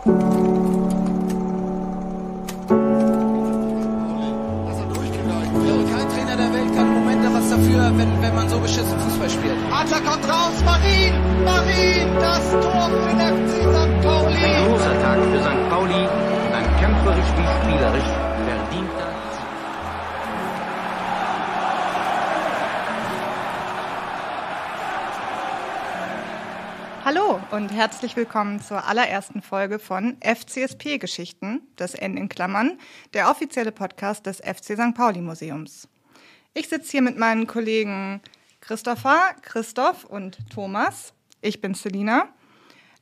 Kein Trainer der Welt kann im Moment was dafür, wenn man so beschissen Fußball spielt. Adler kommt raus, Marin, das Tor für den FC St. Pauli. Ein großer Tag für St. Pauli, ein kämpferisch wie spielerisch verdienter Sieg. Hallo und herzlich willkommen zur allerersten Folge von FCSP-Geschichten, das N in Klammern, der offizielle Podcast des FC St. Pauli Museums. Ich sitze hier mit meinen Kollegen Christoph und Thomas. Ich bin Selina.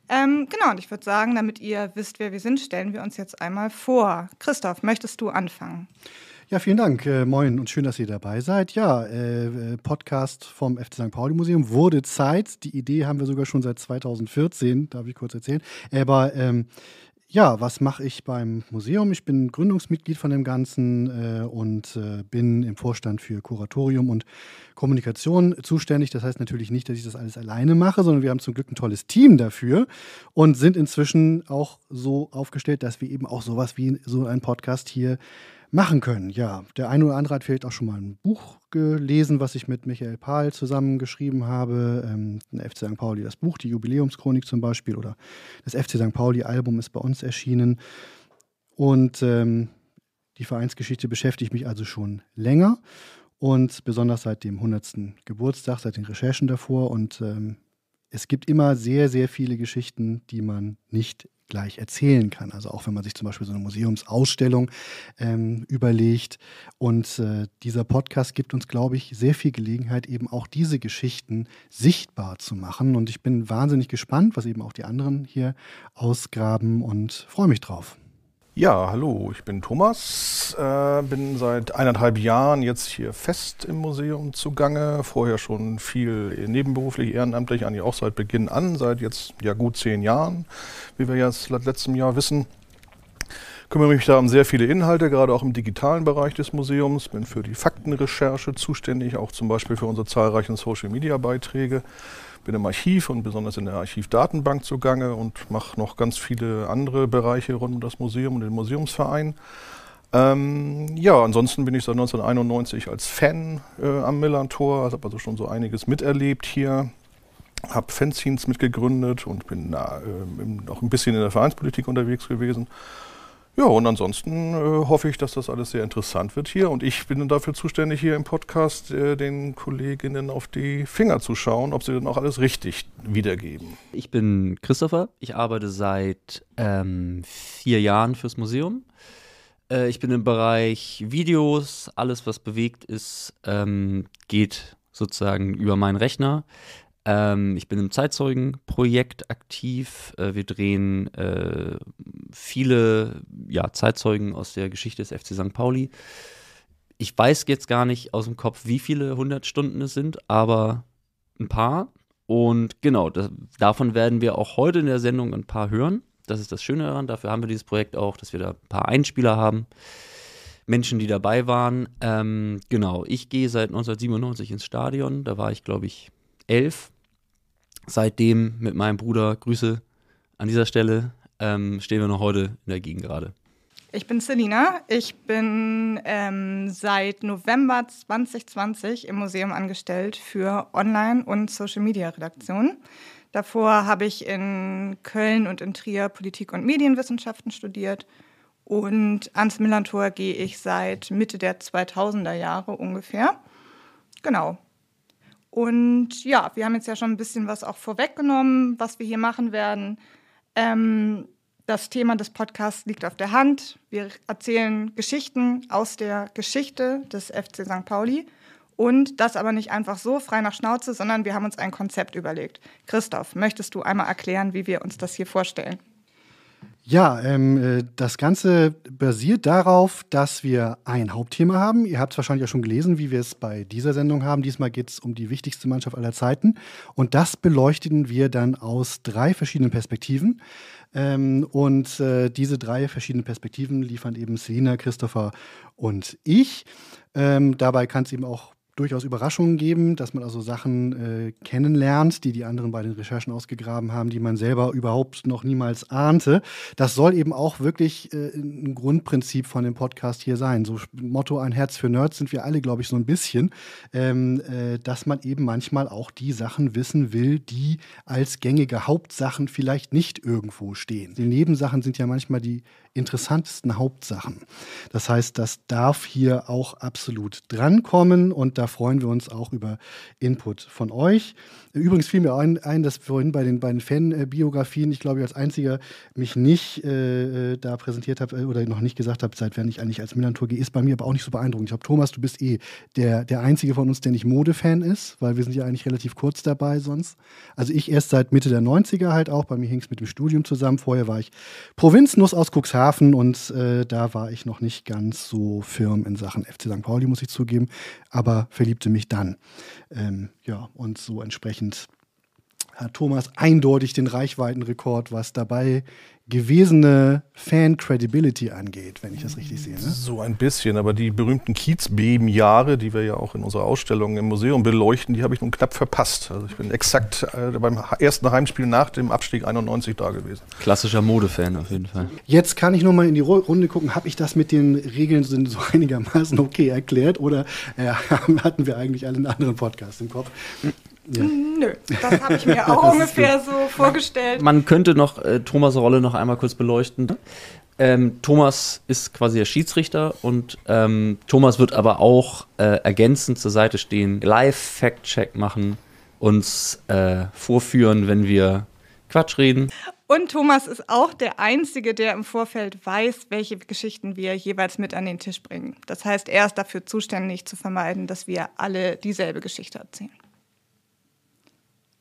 Genau, und ich würde sagen, damit ihr wisst, wer wir sind, stellen wir uns jetzt einmal vor. Christoph, möchtest du anfangen? Ja, vielen Dank. Moin und schön, dass ihr dabei seid. Ja, Podcast vom FC St. Pauli Museum wurde Zeit. Die Idee haben wir sogar schon seit 2014, darf ich kurz erzählen. Aber ja, was mache ich beim Museum? Ich bin Gründungsmitglied von dem Ganzen und bin im Vorstand für Kuratorium und Kommunikation zuständig. Das heißt natürlich nicht, dass ich das alles alleine mache, sondern wir haben zum Glück ein tolles Team dafür und sind inzwischen auch so aufgestellt, dass wir eben auch sowas wie so einen Podcast hier machen können. Ja, der eine oder andere hat vielleicht auch schon mal ein Buch gelesen, was ich mit Michael Pahl zusammen geschrieben habe. FC St. Pauli, das Buch, die Jubiläumschronik zum Beispiel, oder das FC St. Pauli-Album ist bei uns erschienen. Und die Vereinsgeschichte beschäftigt mich also schon länger und besonders seit dem 100. Geburtstag, seit den Recherchen davor. Und es gibt immer sehr, sehr viele Geschichten, die man nicht gleich erzählen kann. Also auch wenn man sich zum Beispiel so eine Museumsausstellung überlegt. Und dieser Podcast gibt uns, glaube ich, sehr viel Gelegenheit, eben auch diese Geschichten sichtbar zu machen. Und ich bin wahnsinnig gespannt, was eben auch die anderen hier ausgraben und freue mich drauf. Ja, hallo, ich bin Thomas, bin seit 1,5 Jahren jetzt hier fest im Museum zugange, vorher schon viel nebenberuflich, ehrenamtlich, eigentlich auch seit Beginn an, seit jetzt ja gut 10 Jahren, wie wir jetzt seit letztem Jahr wissen. Kümmere mich da um sehr viele Inhalte, gerade auch im digitalen Bereich des Museums, bin für die Faktenrecherche zuständig, auch zum Beispiel für unsere zahlreichen Social-Media-Beiträge. Bin im Archiv und besonders in der Archivdatenbank zugange und mache noch ganz viele andere Bereiche rund um das Museum und den Museumsverein. Ja, ansonsten bin ich seit 1991 als Fan am Millantor, habe also schon so einiges miterlebt hier, habe Fanzines mitgegründet und bin auch ein bisschen in der Vereinspolitik unterwegs gewesen. Ja, und ansonsten hoffe ich, dass das alles sehr interessant wird hier. Und ich bin dafür zuständig, hier im Podcast den Kolleginnen auf die Finger zu schauen, ob sie dann auch alles richtig wiedergeben. Ich bin Christopher. Ich arbeite seit 4 Jahren fürs Museum. Ich bin im Bereich Videos. Alles, was bewegt ist, geht sozusagen über meinen Rechner. Ich bin im Zeitzeugenprojekt aktiv. Wir drehen viele Zeitzeugen aus der Geschichte des FC St. Pauli. Ich weiß jetzt gar nicht aus dem Kopf, wie viele 100 Stunden es sind, aber ein paar. Und genau, davon werden wir auch heute in der Sendung ein paar hören. Das ist das Schöne daran. Dafür haben wir dieses Projekt auch, dass wir da ein paar Einspieler haben. Menschen, die dabei waren. Genau, ich gehe seit 1997 ins Stadion. Da war ich, glaube ich, 11. Seitdem mit meinem Bruder, Grüße an dieser Stelle, stehen wir noch heute in der Gegend gerade. Ich bin Selina. Ich bin seit November 2020 im Museum angestellt für Online- und Social-Media-Redaktion. Davor habe ich in Köln und in Trier Politik- und Medienwissenschaften studiert. Und ans Millantor gehe ich seit Mitte der 2000er Jahre ungefähr. Genau. Und ja, wir haben jetzt ja schon ein bisschen was auch vorweggenommen, was wir hier machen werden. Das Thema des Podcasts liegt auf der Hand. Wir erzählen Geschichten aus der Geschichte des FC St. Pauli. Und das aber nicht einfach so, frei nach Schnauze, sondern wir haben uns ein Konzept überlegt. Christoph, möchtest du einmal erklären, wie wir uns das hier vorstellen? Ja, das Ganze basiert darauf, dass wir ein Hauptthema haben. Ihr habt es wahrscheinlich auch schon gelesen, wie wir es bei dieser Sendung haben. Diesmal geht es um die wichtigste Mannschaft aller Zeiten. Und das beleuchten wir dann aus 3 verschiedenen Perspektiven. Diese 3 verschiedenen Perspektiven liefern eben Selina, Christopher und ich. Dabei kann es eben auch durchaus Überraschungen geben, dass man also Sachen kennenlernt, die anderen bei den Recherchen ausgegraben haben, die man selber überhaupt noch niemals ahnte. Das soll eben auch wirklich ein Grundprinzip von dem Podcast hier sein. So Motto, ein Herz für Nerds sind wir alle, glaube ich, so ein bisschen, dass man eben manchmal auch die Sachen wissen will, die als gängige Hauptsachen vielleicht nicht irgendwo stehen. Die Nebensachen sind ja manchmal die interessantesten Hauptsachen. Das heißt, das darf hier auch absolut drankommen und da freuen wir uns auch über Input von euch. Übrigens fiel mir ein, dass vorhin bei den Fan-Biografien, ich glaube, ich als einziger mich nicht da präsentiert habe oder noch nicht gesagt habe, seit wann ich eigentlich als Millantor gehe, ist bei mir aber auch nicht so beeindruckend. Ich glaube, Thomas, du bist der Einzige von uns, der nicht Modefan ist, weil wir sind ja eigentlich relativ kurz dabei sonst. Also ich erst seit Mitte der 90er halt auch, bei mir hing es mit dem Studium zusammen. Vorher war ich Provinznuss aus Cuxhaven und da war ich noch nicht ganz so firm in Sachen FC St. Pauli, muss ich zugeben, aber verliebte mich dann. Und so entsprechend hat Thomas eindeutig den Reichweitenrekord, was dabei gewesene Fan-Credibility angeht, wenn ich das richtig sehe. Ne? So ein bisschen, aber die berühmten Kiezbeben-Jahre, die wir ja auch in unserer Ausstellung im Museum beleuchten, die habe ich nun knapp verpasst. Also ich bin exakt beim ersten Heimspiel nach dem Abstieg 91 da gewesen. Klassischer Modefan auf jeden Fall. Jetzt kann ich noch mal in die Runde gucken, habe ich das mit den Regeln so einigermaßen okay erklärt oder hatten wir eigentlich alle einen anderen Podcast im Kopf? Ja. Nö, das habe ich mir auch ungefähr so vorgestellt. Man könnte noch Thomas' Rolle noch einmal kurz beleuchten. Thomas ist quasi der Schiedsrichter und Thomas wird aber auch ergänzend zur Seite stehen, Live-Fact-Check machen, uns vorführen, wenn wir Quatsch reden. Und Thomas ist auch der Einzige, der im Vorfeld weiß, welche Geschichten wir jeweils mit an den Tisch bringen. Das heißt, er ist dafür zuständig, zu vermeiden, dass wir alle dieselbe Geschichte erzählen.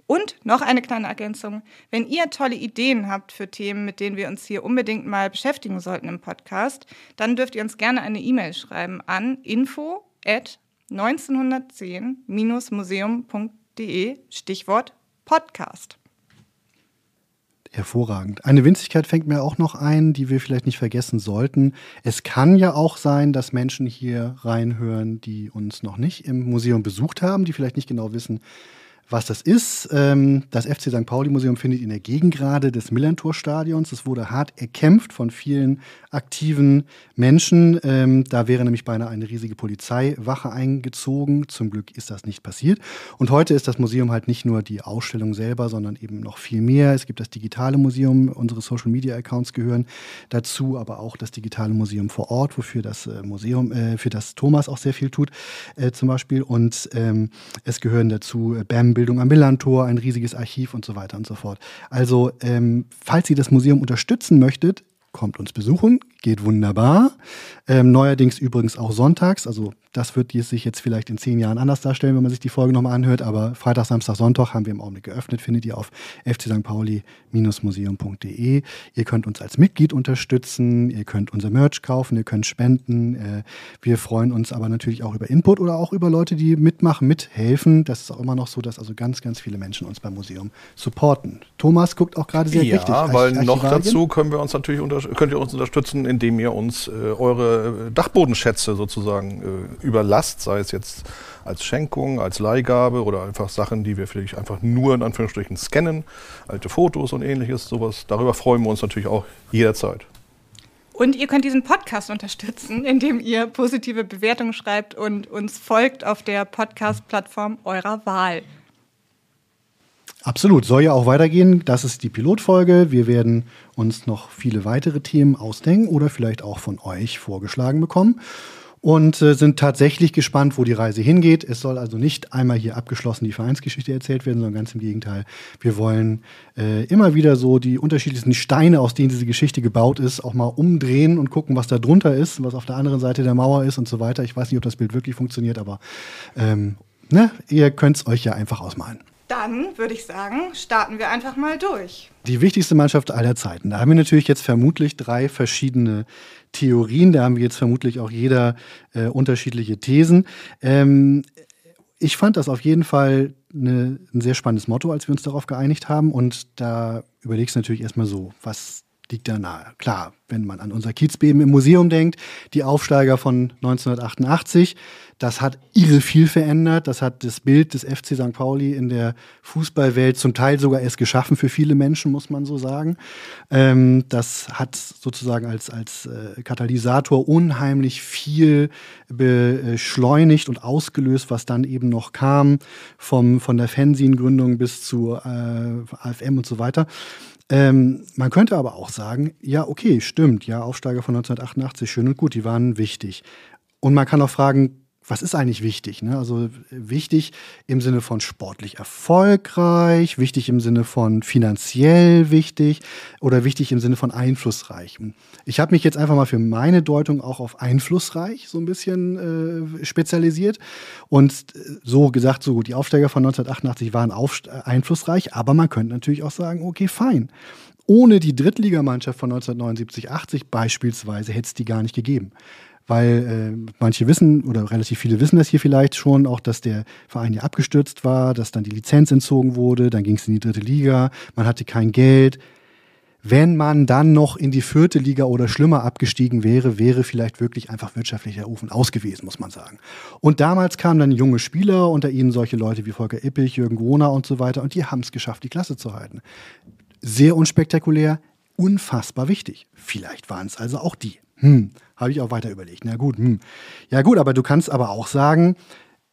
Und noch eine kleine Ergänzung. Wenn ihr tolle Ideen habt für Themen, mit denen wir uns hier unbedingt mal beschäftigen sollten im Podcast, dann dürft ihr uns gerne eine E-Mail schreiben an info@1910-museum.de, Stichwort Podcast. Hervorragend. Eine Winzigkeit fängt mir auch noch ein, die wir vielleicht nicht vergessen sollten. Es kann ja auch sein, dass Menschen hier reinhören, die uns noch nicht im Museum besucht haben, die vielleicht nicht genau wissen, was das ist. Das FC St. Pauli Museum findet in der Gegengrade des Millantor-Stadions. Es wurde hart erkämpft von vielen aktiven Menschen. Da wäre nämlich beinahe eine riesige Polizeiwache eingezogen. Zum Glück ist das nicht passiert. Und heute ist das Museum halt nicht nur die Ausstellung selber, sondern eben noch viel mehr. Es gibt das digitale Museum, unsere Social-Media-Accounts gehören dazu, aber auch das digitale Museum vor Ort, wofür das Museum, für das Thomas auch sehr viel tut, zum Beispiel. Und es gehören dazu Bildung am Millantor, ein riesiges Archiv und so weiter und so fort. Also, falls ihr das Museum unterstützen möchtet, kommt uns besuchen, geht wunderbar. Neuerdings übrigens auch sonntags, also das wird sich jetzt vielleicht in 10 Jahren anders darstellen, wenn man sich die Folge nochmal anhört, aber Freitag, Samstag, Sonntag haben wir im Augenblick geöffnet, findet ihr auf fcstpauli-museum.de. Ihr könnt uns als Mitglied unterstützen, ihr könnt unser Merch kaufen, ihr könnt spenden. Wir freuen uns aber natürlich auch über Input oder auch über Leute, die mitmachen, mithelfen. Das ist auch immer noch so, dass also ganz, ganz viele Menschen uns beim Museum supporten. Thomas guckt auch gerade sehr richtig. Ja, weil noch dazu könnt ihr uns unterstützen, indem ihr uns eure Dachbodenschätze sozusagen überlasst, sei es jetzt als Schenkung, als Leihgabe oder einfach Sachen, die wir vielleicht einfach nur in Anführungsstrichen scannen, alte Fotos und ähnliches, sowas. Darüber freuen wir uns natürlich auch jederzeit. Und ihr könnt diesen Podcast unterstützen, indem ihr positive Bewertungen schreibt und uns folgt auf der Podcast-Plattform eurer Wahl. Absolut, soll ja auch weitergehen. Das ist die Pilotfolge. Wir werden uns noch viele weitere Themen ausdenken oder vielleicht auch von euch vorgeschlagen bekommen und sind tatsächlich gespannt, wo die Reise hingeht. Es soll also nicht einmal hier abgeschlossen die Vereinsgeschichte erzählt werden, sondern ganz im Gegenteil. Wir wollen immer wieder so die unterschiedlichsten Steine, aus denen diese Geschichte gebaut ist, auch mal umdrehen und gucken, was da drunter ist, was auf der anderen Seite der Mauer ist und so weiter. Ich weiß nicht, ob das Bild wirklich funktioniert, aber ihr könnt es euch ja einfach ausmalen. Dann würde ich sagen, starten wir einfach mal durch. Die wichtigste Mannschaft aller Zeiten. Da haben wir natürlich jetzt vermutlich 3 verschiedene Theorien. Da haben wir jetzt vermutlich auch jeder unterschiedliche Thesen. Ich fand das auf jeden Fall ein sehr spannendes Motto, als wir uns darauf geeinigt haben. Und da überlegst du natürlich erstmal so, was liegt da nahe. Klar, wenn man an unser Kiezbeben im Museum denkt, die Aufsteiger von 1988, das hat irre viel verändert. Das hat das Bild des FC St. Pauli in der Fußballwelt zum Teil sogar erst geschaffen für viele Menschen, muss man so sagen. Das hat sozusagen als Katalysator unheimlich viel beschleunigt und ausgelöst, was dann eben noch kam, von der Fanzine-Gründung bis zu AFM und so weiter. Man könnte aber auch sagen, ja, okay, stimmt, ja, Aufsteiger von 1988, schön und gut, die waren wichtig. Und man kann auch fragen, was ist eigentlich wichtig? Ne? Also wichtig im Sinne von sportlich erfolgreich, wichtig im Sinne von finanziell wichtig oder wichtig im Sinne von einflussreich. Ich habe mich jetzt einfach mal für meine Deutung auch auf einflussreich so ein bisschen spezialisiert und so gesagt, so gut, die Aufsteiger von 1988 waren einflussreich, aber man könnte natürlich auch sagen, okay, fein. Ohne die Drittligamannschaft von 1979/80 beispielsweise hätte es die gar nicht gegeben. Weil manche wissen, oder relativ viele wissen das hier vielleicht schon, auch dass der Verein ja abgestürzt war, dass dann die Lizenz entzogen wurde, dann ging es in die 3. Liga, man hatte kein Geld. Wenn man dann noch in die 4. Liga oder schlimmer abgestiegen wäre, wäre vielleicht wirklich einfach wirtschaftlicher Ofen aus gewesen, muss man sagen. Und damals kamen dann junge Spieler, unter ihnen solche Leute wie Volker Ippich, Jürgen Grohner und so weiter, und die haben es geschafft, die Klasse zu halten. Sehr unspektakulär, unfassbar wichtig. Vielleicht waren es also auch die. Habe ich auch weiter überlegt. Na gut, Ja gut, aber du kannst aber auch sagen,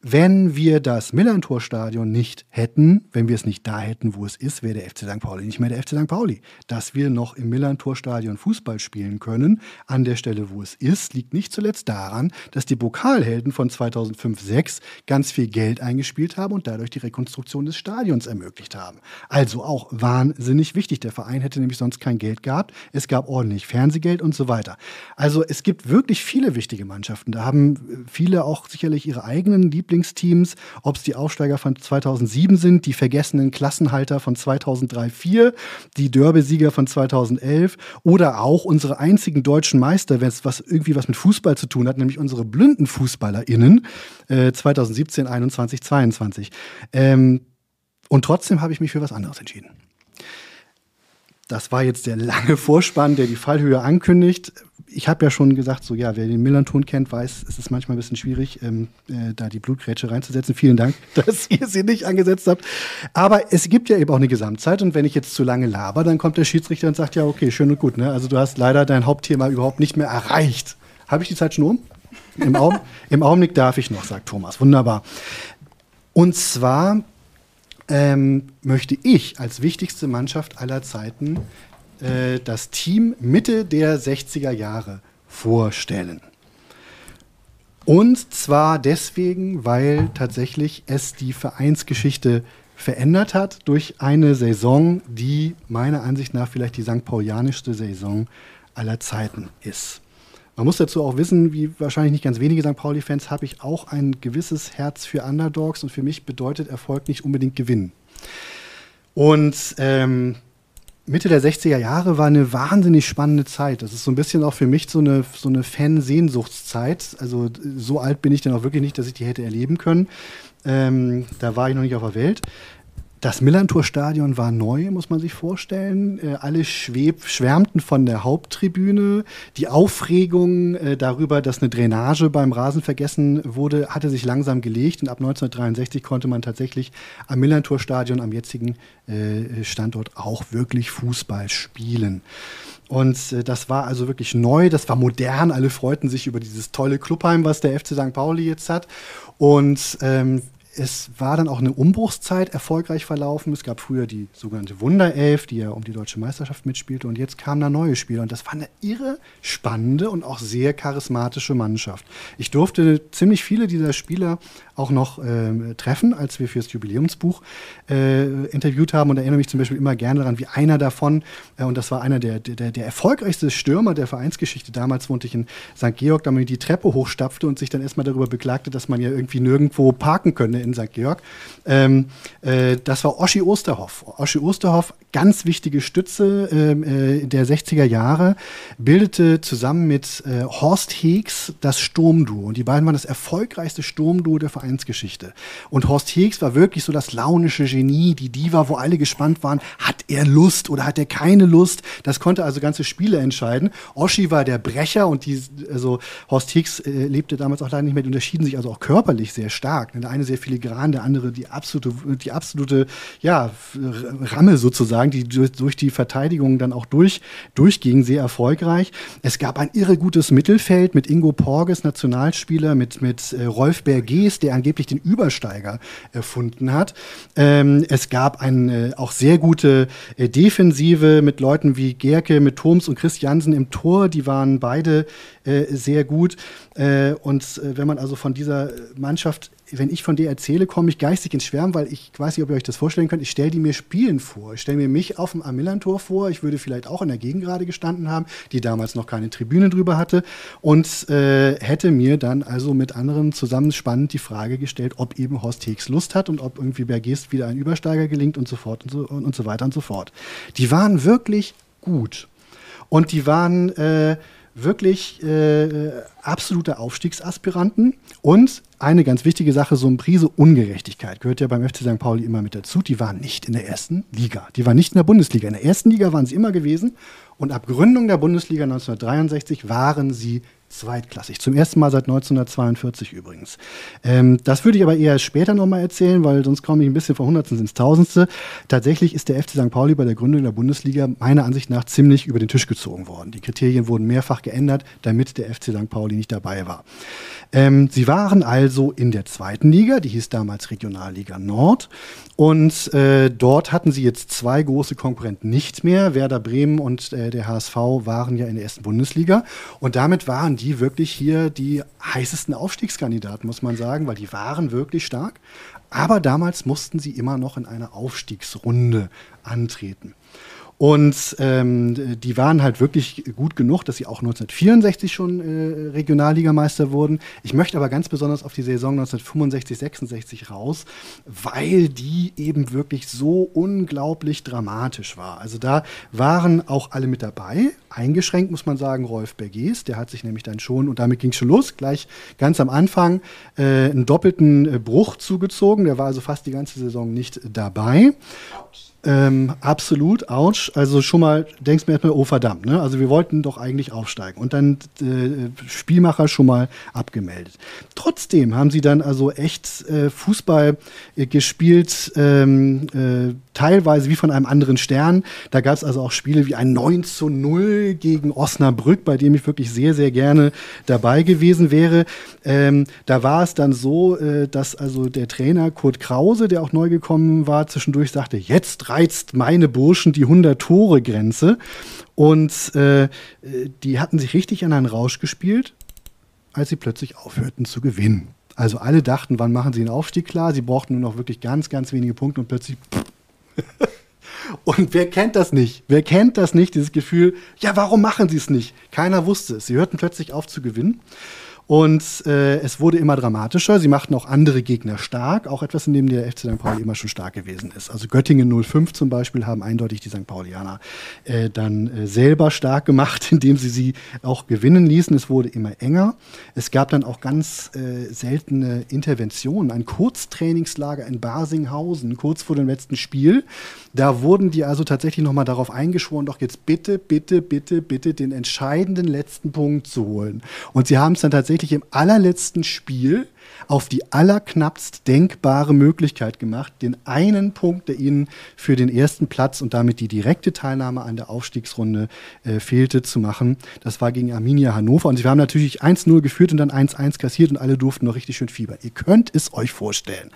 wenn wir das Millerntor-Stadion nicht hätten, wenn wir es nicht da hätten, wo es ist, wäre der FC St. Pauli nicht mehr der FC St. Pauli. Dass wir noch im Millerntor-Stadion Fußball spielen können, an der Stelle, wo es ist, liegt nicht zuletzt daran, dass die Pokalhelden von 2005/06 ganz viel Geld eingespielt haben und dadurch die Rekonstruktion des Stadions ermöglicht haben. Also auch wahnsinnig wichtig. Der Verein hätte nämlich sonst kein Geld gehabt. Es gab ordentlich Fernsehgeld und so weiter. Also es gibt wirklich viele wichtige Mannschaften. Da haben viele auch sicherlich ihre eigenen Lieblingsteams, ob es die Aufsteiger von 2007 sind, die vergessenen Klassenhalter von 2003/04, die Derby-Sieger von 2011 oder auch unsere einzigen deutschen Meister, wenn es irgendwie was mit Fußball zu tun hat, nämlich unsere blinden FußballerInnen 2017, 21, 22. Und trotzdem habe ich mich für was anderes entschieden. Das war jetzt der lange Vorspann, der die Fallhöhe ankündigt. Ich habe ja schon gesagt, so ja, wer den Millernton kennt, weiß, es ist manchmal ein bisschen schwierig, da die Blutgrätsche reinzusetzen. Vielen Dank, dass ihr sie nicht angesetzt habt. Aber es gibt ja eben auch eine Gesamtzeit und wenn ich jetzt zu lange laber, dann kommt der Schiedsrichter und sagt, ja okay, schön und gut. Ne? Also du hast leider dein Hauptthema überhaupt nicht mehr erreicht. Habe ich die Zeit schon um? Im Augenblick darf ich noch, sagt Thomas. Wunderbar. Und zwar möchte ich als wichtigste Mannschaft aller Zeiten das Team Mitte der 60er Jahre vorstellen. Und zwar deswegen, weil tatsächlich es die Vereinsgeschichte verändert hat durch eine Saison, die meiner Ansicht nach vielleicht die St. Paulianischste Saison aller Zeiten ist. Man muss dazu auch wissen, wie wahrscheinlich nicht ganz wenige St. Pauli-Fans, habe ich auch ein gewisses Herz für Underdogs und für mich bedeutet Erfolg nicht unbedingt Gewinnen. Und Mitte der 60er Jahre war eine wahnsinnig spannende Zeit. Das ist so ein bisschen auch für mich so eine Fansehnsuchtszeit. Also so alt bin ich dann auch wirklich nicht, dass ich die hätte erleben können. Da war ich noch nicht auf der Welt. Das Millerntor-Stadion war neu, muss man sich vorstellen. Alle schwärmten von der Haupttribüne. Die Aufregung darüber, dass eine Drainage beim Rasen vergessen wurde, hatte sich langsam gelegt. Und ab 1963 konnte man tatsächlich am Millerntor-Stadion, am jetzigen Standort, auch wirklich Fußball spielen. Und das war also wirklich neu, das war modern. Alle freuten sich über dieses tolle Clubheim, was der FC St. Pauli jetzt hat. Und es war dann auch eine Umbruchszeit erfolgreich verlaufen. Es gab früher die sogenannte Wunderelf, die ja um die deutsche Meisterschaft mitspielte. Und jetzt kamen da neue Spieler. Und das war eine irre spannende und auch sehr charismatische Mannschaft. Ich durfte ziemlich viele dieser Spieler auch noch treffen, als wir fürs Jubiläumsbuch interviewt haben. Und erinnere mich zum Beispiel immer gerne daran, wie einer davon, und das war einer der erfolgreichste Stürmer der Vereinsgeschichte. Damals wohnte ich in St. Georg, da man die Treppe hochstapfte und sich dann erstmal darüber beklagte, dass man ja irgendwie nirgendwo parken könne in St. Georg. Das war Oschi Osterhoff. Oschi Osterhoff, ganz wichtige Stütze der 60er Jahre, bildete zusammen mit Horst Heeks das Sturmduo. Und die beiden waren das erfolgreichste Sturmduo der Vereinsgeschichte. Und Horst Heeks war wirklich so das launische Genie, die Diva, wo alle gespannt waren, hat er Lust oder hat er keine Lust? Das konnte also ganze Spiele entscheiden. Oschi war der Brecher und Horst Heeks lebte damals auch leider nicht mehr, die unterschieden sich also auch körperlich sehr stark. Der eine sehr filigran, der andere die absolute Ramme sozusagen, die durch die Verteidigung dann auch durchging, sehr erfolgreich. Es gab ein irre gutes Mittelfeld mit Ingo Porges, Nationalspieler, mit Rolf Berges, der angeblich den Übersteiger erfunden hat. Es gab eine auch sehr gute Defensive mit Leuten wie Gerke, mit Thoms und Chris Jansen im Tor. Die waren beide sehr gut. Wenn man also von dieser Mannschaft, wenn ich von der erzähle, komme ich geistig ins Schwärmen, weil ich weiß nicht, ob ihr euch das vorstellen könnt. Ich stelle die mir spielen vor. Ich stelle mir mich auf dem Am-Millern-Tor vor. Ich würde vielleicht auch in der Gegend gerade gestanden haben, die damals noch keine Tribüne drüber hatte und hätte mir dann also mit anderen zusammen spannend die Frage gestellt, ob eben Horst Heeks Lust hat und ob irgendwie Bergest wieder ein Übersteiger gelingt und so fort und so weiter und so fort. Die waren wirklich gut. Und die waren wirklich absolute Aufstiegsaspiranten. Und eine ganz wichtige Sache, so eine Prise Ungerechtigkeit gehört ja beim FC St. Pauli immer mit dazu. Die waren nicht in der ersten Liga. Die waren nicht in der Bundesliga. In der ersten Liga waren sie immer gewesen. Und ab Gründung der Bundesliga 1963 waren sie zweitklassig. Zum ersten Mal seit 1942 übrigens. Das würde ich aber eher später nochmal erzählen, weil sonst komme ich ein bisschen von Hundertsten ins Tausendste. Tatsächlich ist der FC St. Pauli bei der Gründung der Bundesliga meiner Ansicht nach ziemlich über den Tisch gezogen worden. Die Kriterien wurden mehrfach geändert, damit der FC St. Pauli nicht dabei war. Sie waren also in der zweiten Liga, die hieß damals Regionalliga Nord. Und dort hatten sie jetzt zwei große Konkurrenten nicht mehr. Werder Bremen und der HSV waren ja in der ersten Bundesliga. Und damit waren die wirklich hier die heißesten Aufstiegskandidaten, muss man sagen, weil die waren wirklich stark. Aber damals mussten sie immer noch in einer Aufstiegsrunde antreten. Und die waren halt wirklich gut genug, dass sie auch 1964 schon Regionalligameister wurden. Ich möchte aber ganz besonders auf die Saison 1965/66 raus, weil die eben wirklich so unglaublich dramatisch war. Also da waren auch alle mit dabei. Eingeschränkt muss man sagen, Rolf Berges, der hat sich nämlich dann schon, und damit ging es schon los, gleich ganz am Anfang einen doppelten Bruch zugezogen. Der war also fast die ganze Saison nicht dabei. Absolut, ouch. Also schon mal, denkst mir erstmal, oh verdammt, ne? Also wir wollten doch eigentlich aufsteigen. Und dann Spielmacher schon mal abgemeldet. Trotzdem haben sie dann also echt Fußball gespielt, teilweise wie von einem anderen Stern. Da gab es also auch Spiele wie ein 9:0 gegen Osnabrück, bei dem ich wirklich sehr, sehr gerne dabei gewesen wäre. Da war es dann so, dass also der Trainer Kurt Krause, der auch neu gekommen war, zwischendurch sagte, jetzt reizt meine Burschen die 100-Tore-Grenze. Und die hatten sich richtig an einen Rausch gespielt, als sie plötzlich aufhörten zu gewinnen. Also alle dachten, wann machen sie den Aufstieg klar? Sie brauchten nur noch wirklich ganz, ganz wenige Punkte und plötzlich Und wer kennt das nicht? Wer kennt das nicht, dieses Gefühl, ja, warum machen sie es nicht? Keiner wusste es. Sie hörten plötzlich auf zu gewinnen. Und es wurde immer dramatischer. Sie machten auch andere Gegner stark, auch etwas, in dem der FC St. Pauli immer schon stark gewesen ist. Also Göttingen 05 zum Beispiel haben eindeutig die St. Paulianer dann selber stark gemacht, indem sie auch gewinnen ließen. Es wurde immer enger. Es gab dann auch ganz seltene Interventionen. Ein Kurztrainingslager in Barsinghausen, kurz vor dem letzten Spiel. Da wurden die also tatsächlich nochmal darauf eingeschworen, doch jetzt bitte, bitte, bitte, bitte den entscheidenden letzten Punkt zu holen. Und sie haben es dann tatsächlich im allerletzten Spiel auf die allerknappst denkbare Möglichkeit gemacht, den einen Punkt, der ihnen für den ersten Platz und damit die direkte Teilnahme an der Aufstiegsrunde fehlte, zu machen. Das war gegen Arminia Hannover. Und sie haben natürlich 1:0 geführt und dann 1:1 kassiert und alle durften noch richtig schön fiebern. Ihr könnt es euch vorstellen.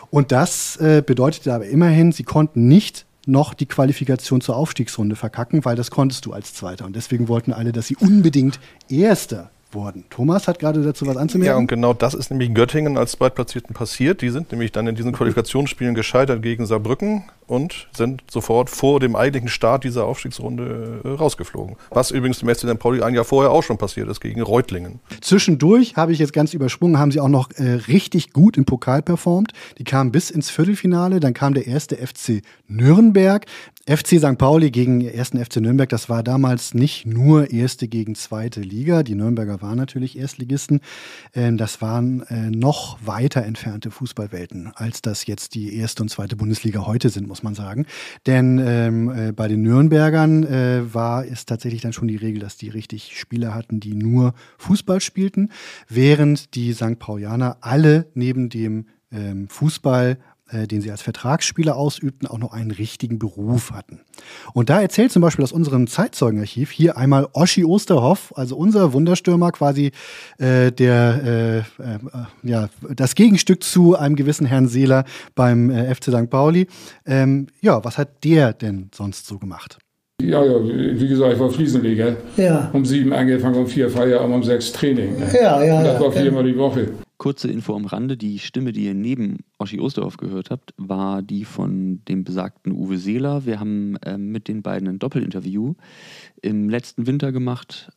Und das bedeutete aber immerhin, sie konnten nicht noch die Qualifikation zur Aufstiegsrunde verkacken, weil das konntest du als Zweiter. Und deswegen wollten alle, dass sie unbedingt Erster wurden. Thomas hat gerade dazu was anzumerken. Ja, und genau das ist nämlich Göttingen als Zweitplatzierten passiert. Die sind nämlich dann in diesen Qualifikationsspielen gescheitert gegen Saarbrücken und sind sofort vor dem eigentlichen Start dieser Aufstiegsrunde rausgeflogen. Was übrigens dem FC St. Pauli ein Jahr vorher auch schon passiert ist, gegen Reutlingen. Zwischendurch, habe ich jetzt ganz übersprungen, haben sie auch noch richtig gut im Pokal performt. Die kamen bis ins Viertelfinale, dann kam der erste FC Nürnberg. FC St. Pauli gegen ersten FC Nürnberg, das war damals nicht nur erste gegen zweite Liga. Die Nürnberger waren natürlich Erstligisten. Das waren noch weiter entfernte Fußballwelten, als das jetzt die erste und zweite Bundesliga heute sind, muss man sagen. Denn bei den Nürnbergern war es tatsächlich dann schon die Regel, dass die richtig Spieler hatten, die nur Fußball spielten, während die St. Paulianer alle neben dem Fußball, den sie als Vertragsspieler ausübten, auch noch einen richtigen Beruf hatten. Und da erzählt zum Beispiel aus unserem Zeitzeugenarchiv hier einmal Oschi Osterhoff, also unser Wunderstürmer, quasi das Gegenstück zu einem gewissen Herrn Seeler beim FC St. Pauli. Was hat der denn sonst so gemacht? Ja, wie gesagt, ich war Fliesenleger. Ja. Um 7 angefangen, um 4 Feierabend, um 6 Training. Ne? Ja. Das war 4-mal die Woche. Kurze Info am Rande, die Stimme, die ihr neben Oschi Osterhoff gehört habt, war die von dem besagten Uwe Seeler. Wir haben mit den beiden ein Doppelinterview im letzten Winter gemacht.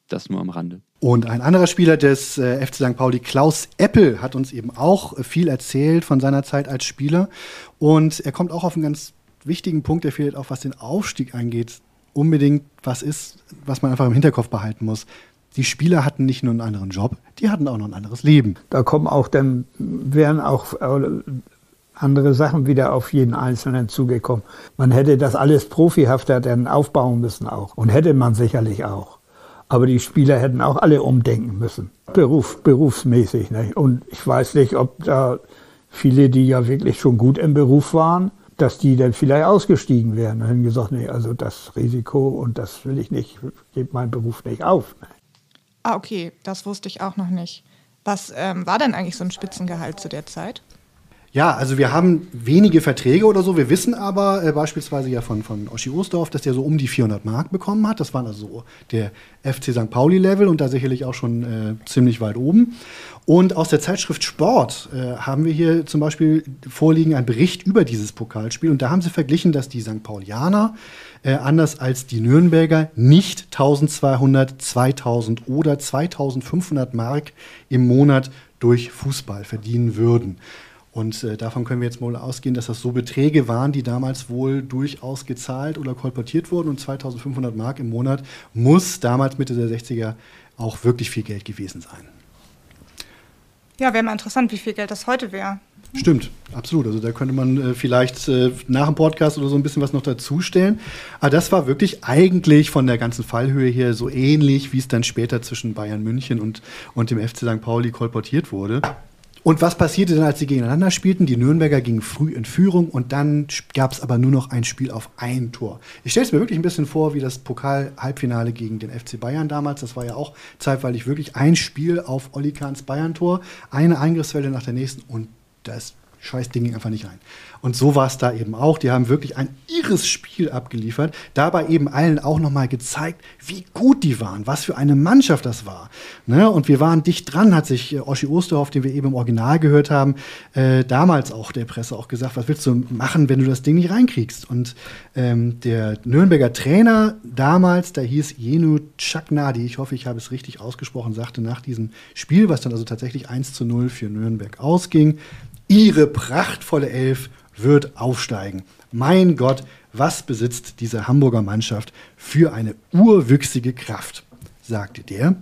Das nur am Rande. Und ein anderer Spieler des FC St. Pauli, Klaus Eppel, hat uns eben auch viel erzählt von seiner Zeit als Spieler. Und er kommt auch auf einen ganz wichtigen Punkt, der vielleicht auch, was den Aufstieg angeht, unbedingt was man einfach im Hinterkopf behalten muss. Die Spieler hatten nicht nur einen anderen Job, die hatten auch noch ein anderes Leben. Da wären auch andere Sachen wieder auf jeden Einzelnen zugekommen. Man hätte das alles profihafter dann aufbauen müssen auch. Und hätte man sicherlich auch. Aber die Spieler hätten auch alle umdenken müssen. Berufsmäßig. Ne? Und ich weiß nicht, ob da viele, die ja wirklich schon gut im Beruf waren, dass die dann vielleicht ausgestiegen wären und hätten gesagt, nee, also das Risiko und das will ich nicht, ich gebe meinen Beruf nicht auf. Ne? Ah, okay, das wusste ich auch noch nicht. Was war denn eigentlich so ein Spitzengehalt zu der Zeit? Ja, also wir haben wenige Verträge oder so. Wir wissen aber beispielsweise ja von Oschi Osterhoff, dass der so um die 400 Mark bekommen hat. Das war also so der FC St. Pauli-Level und da sicherlich auch schon ziemlich weit oben. Und aus der Zeitschrift Sport haben wir hier zum Beispiel vorliegen einen Bericht über dieses Pokalspiel. Und da haben sie verglichen, dass die St. Paulianer anders als die Nürnberger nicht 1200, 2000 oder 2500 Mark im Monat durch Fußball verdienen würden. Und davon können wir jetzt mal ausgehen, dass das so Beträge waren, die damals wohl durchaus gezahlt oder kolportiert wurden. Und 2500 Mark im Monat muss damals Mitte der 60er auch wirklich viel Geld gewesen sein. Ja, wäre mal interessant, wie viel Geld das heute wäre. Stimmt, absolut. Also da könnte man vielleicht nach dem Podcast oder so ein bisschen was noch dazustellen. Aber das war wirklich eigentlich von der ganzen Fallhöhe her so ähnlich, wie es dann später zwischen Bayern München und dem FC St. Pauli kolportiert wurde. Und was passierte dann, als sie gegeneinander spielten? Die Nürnberger gingen früh in Führung und dann gab es aber nur noch ein Spiel auf ein Tor. Ich stelle es mir wirklich ein bisschen vor, wie das Pokal-Halbfinale gegen den FC Bayern damals. Das war ja auch zeitweilig wirklich ein Spiel auf Olli Kahns Bayern-Tor, eine Eingriffswelle nach der nächsten und das Scheißding ging einfach nicht rein. Und so war es da eben auch. Die haben wirklich ein irres Spiel abgeliefert. Dabei eben allen auch nochmal gezeigt, wie gut die waren, was für eine Mannschaft das war. Ne? Und wir waren dicht dran, hat sich Oschi Osterhoff, den wir eben im Original gehört haben, damals auch der Presse auch gesagt, was willst du machen, wenn du das Ding nicht reinkriegst? Und der Nürnberger Trainer damals, da hieß Jenu Chaknadi, ich hoffe, ich habe es richtig ausgesprochen, sagte nach diesem Spiel, was dann also tatsächlich 1:0 für Nürnberg ausging, ihre prachtvolle Elf wird aufsteigen. Mein Gott, was besitzt diese Hamburger Mannschaft für eine urwüchsige Kraft, sagte der.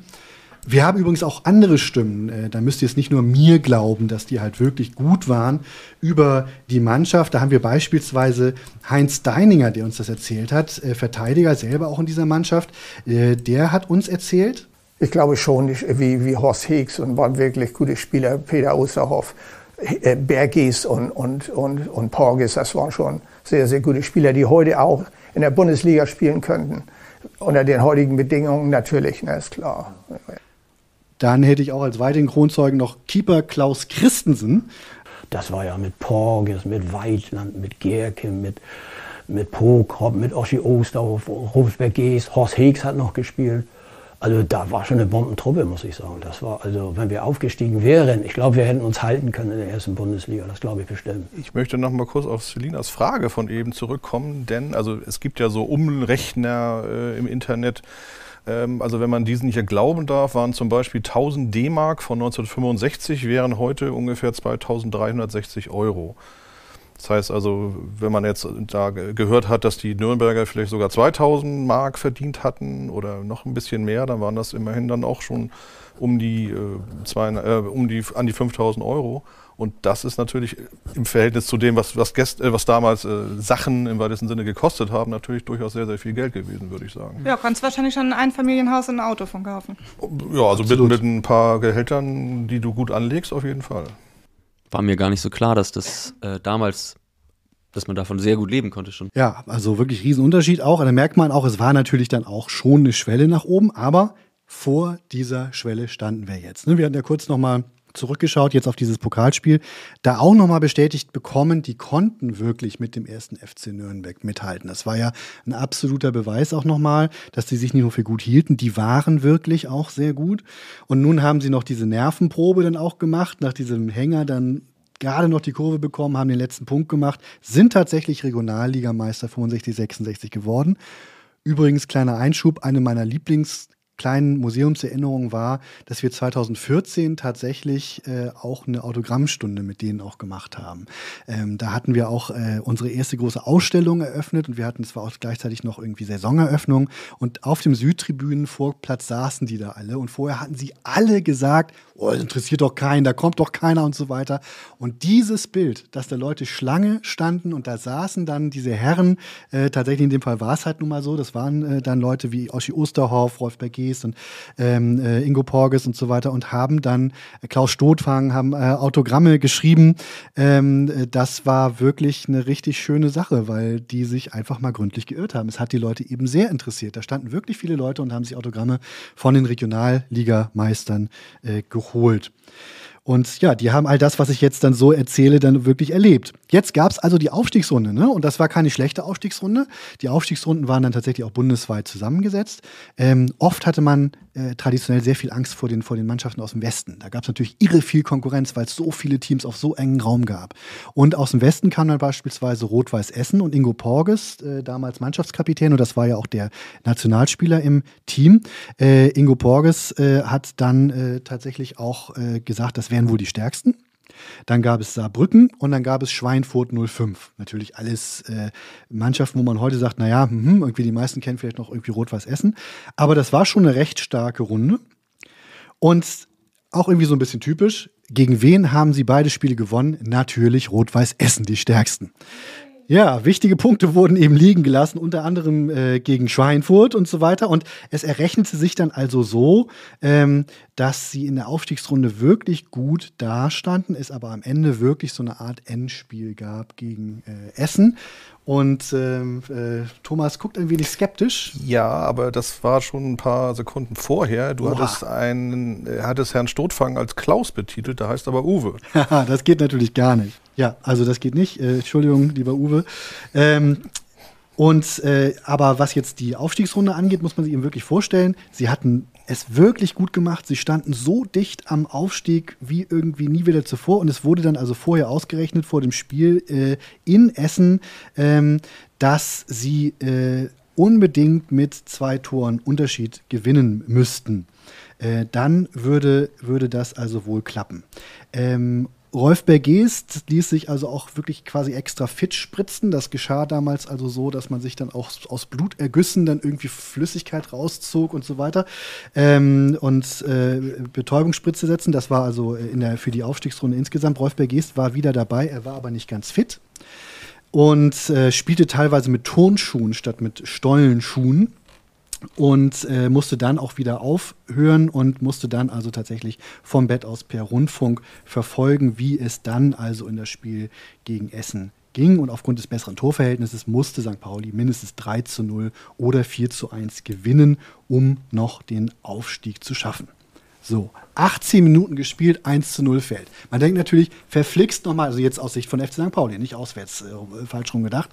Wir haben übrigens auch andere Stimmen, da müsst ihr es nicht nur mir glauben, dass die halt wirklich gut waren, über die Mannschaft. Da haben wir beispielsweise Heinz Deininger, der uns das erzählt hat, Verteidiger selber auch in dieser Mannschaft. Der hat uns erzählt. Ich glaube schon, wie Horst Heeks und waren wirklich gute Spieler, Peter Osterhoff, Bergis und Porges, das waren schon sehr, sehr gute Spieler, die heute auch in der Bundesliga spielen könnten. Unter den heutigen Bedingungen natürlich, ne, ist klar. Dann hätte ich auch als weiteren Kronzeugen noch Keeper Klaus Christensen. Das war ja mit Porges, mit Weidland, mit Gerke, mit Prokop, mit Oschi Osterhoff, Rupsberg Gees, Horst Heeks hat noch gespielt. Also da war schon eine Bombentruppe, muss ich sagen. Das war also, wenn wir aufgestiegen wären, ich glaube, wir hätten uns halten können in der ersten Bundesliga. Das glaube ich bestimmt. Ich möchte noch mal kurz auf Selinas Frage von eben zurückkommen, denn also es gibt ja so Umrechner im Internet. Also wenn man diesen hier glauben darf, waren zum Beispiel 1000 D-Mark von 1965 wären heute ungefähr 2360 Euro. Das heißt also, wenn man jetzt da gehört hat, dass die Nürnberger vielleicht sogar 2000 Mark verdient hatten oder noch ein bisschen mehr, dann waren das immerhin dann auch schon an die 5000 Euro. Und das ist natürlich im Verhältnis zu dem, was damals Sachen im weitesten Sinne gekostet haben, natürlich durchaus sehr, sehr viel Geld gewesen, würde ich sagen. Ja, kannst wahrscheinlich schon ein Einfamilienhaus und ein Auto von kaufen. Ja, also mit ein paar Gehältern, die du gut anlegst, auf jeden Fall. War mir gar nicht so klar, dass das damals, dass man davon sehr gut leben konnte schon. Ja, also wirklich Riesenunterschied auch. Und da merkt man auch, es war natürlich dann auch schon eine Schwelle nach oben, aber vor dieser Schwelle standen wir jetzt. Wir hatten ja kurz nochmal zurückgeschaut, jetzt auf dieses Pokalspiel, da auch nochmal bestätigt bekommen, die konnten wirklich mit dem ersten FC Nürnberg mithalten. Das war ja ein absoluter Beweis auch nochmal, dass die sich nicht nur für gut hielten, die waren wirklich auch sehr gut. Und nun haben sie noch diese Nervenprobe dann auch gemacht, nach diesem Hänger dann gerade noch die Kurve bekommen, haben den letzten Punkt gemacht, sind tatsächlich Regionalligameister 65-66 geworden. Übrigens, kleiner Einschub, eine meiner kleinen Museumserinnerungen war, dass wir 2014 tatsächlich auch eine Autogrammstunde mit denen auch gemacht haben. Da hatten wir auch unsere erste große Ausstellung eröffnet und es war auch gleichzeitig noch irgendwie Saisoneröffnung und auf dem Südtribünenvorplatz saßen die da alle und vorher hatten sie alle gesagt, oh, das interessiert doch keinen, da kommt doch keiner und so weiter. Und dieses Bild, dass da Leute Schlange standen und da saßen dann diese Herren, tatsächlich in dem Fall war es halt nun mal so, das waren dann Leute wie Oschi Osterhoff, Rolf Berges und Ingo Porges und so weiter und haben dann Klaus Stotfang, haben Autogramme geschrieben. Das war wirklich eine richtig schöne Sache, weil die sich einfach mal gründlich geirrt haben. Es hat die Leute eben sehr interessiert. Da standen wirklich viele Leute und haben sich Autogramme von den Regionalligameistern geholt. Und ja, die haben all das, was ich jetzt dann so erzähle, dann wirklich erlebt. Jetzt gab es also die Aufstiegsrunde, ne? Und das war keine schlechte Aufstiegsrunde. Die Aufstiegsrunden waren dann tatsächlich auch bundesweit zusammengesetzt. Oft hatte man traditionell sehr viel Angst vor den Mannschaften aus dem Westen. Da gab es natürlich irre viel Konkurrenz, weil es so viele Teams auf so engen Raum gab. Und aus dem Westen kam dann beispielsweise Rot-Weiß Essen und Ingo Porges, damals Mannschaftskapitän, und das war ja auch der Nationalspieler im Team. Ingo Porges hat dann tatsächlich auch gesagt, das wären wohl die stärksten. Dann gab es Saarbrücken und dann gab es Schweinfurt 05. Natürlich alles Mannschaften, wo man heute sagt, naja, irgendwie die meisten kennen vielleicht noch irgendwie Rot-Weiß Essen. Aber das war schon eine recht starke Runde. Und auch irgendwie so ein bisschen typisch. Gegen wen haben sie beide Spiele gewonnen? Natürlich Rot-Weiß Essen, die stärksten. Ja, wichtige Punkte wurden eben liegen gelassen, unter anderem gegen Schweinfurt und so weiter. Und es errechnete sich dann also so, dass sie in der Aufstiegsrunde wirklich gut dastanden, es aber am Ende wirklich so eine Art Endspiel gab gegen Essen. Und Thomas guckt ein wenig skeptisch. Ja, aber das war schon ein paar Sekunden vorher. Du hattest Herrn Stotfang als Klaus betitelt, der heißt aber Uwe. Das geht natürlich gar nicht. Ja, also das geht nicht. Entschuldigung, lieber Uwe. Aber was jetzt die Aufstiegsrunde angeht, muss man sich eben wirklich vorstellen, sie hatten es wirklich gut gemacht. Sie standen so dicht am Aufstieg wie irgendwie nie wieder zuvor. Und es wurde dann also vorher ausgerechnet vor dem Spiel in Essen, dass sie unbedingt mit 2 Toren Unterschied gewinnen müssten. Dann würde das also wohl klappen. Rolf Berges ließ sich also auch wirklich quasi extra fit spritzen. Das geschah damals also so, dass man sich dann auch aus Blutergüssen dann irgendwie Flüssigkeit rauszog und so weiter. Betäubungsspritze setzen, das war also für die Aufstiegsrunde insgesamt. Rolf Berges war wieder dabei, er war aber nicht ganz fit und spielte teilweise mit Turnschuhen statt mit Stollenschuhen. Und musste dann auch wieder aufhören und musste dann also tatsächlich vom Bett aus per Rundfunk verfolgen, wie es dann also in das Spiel gegen Essen ging. Und aufgrund des besseren Torverhältnisses musste St. Pauli mindestens 3:0 oder 4:1 gewinnen, um noch den Aufstieg zu schaffen. So, 18 Minuten gespielt, 1:0 fällt. Man denkt natürlich, verflixt nochmal, also jetzt aus Sicht von FC St. Pauli, nicht auswärts, falsch rum gedacht.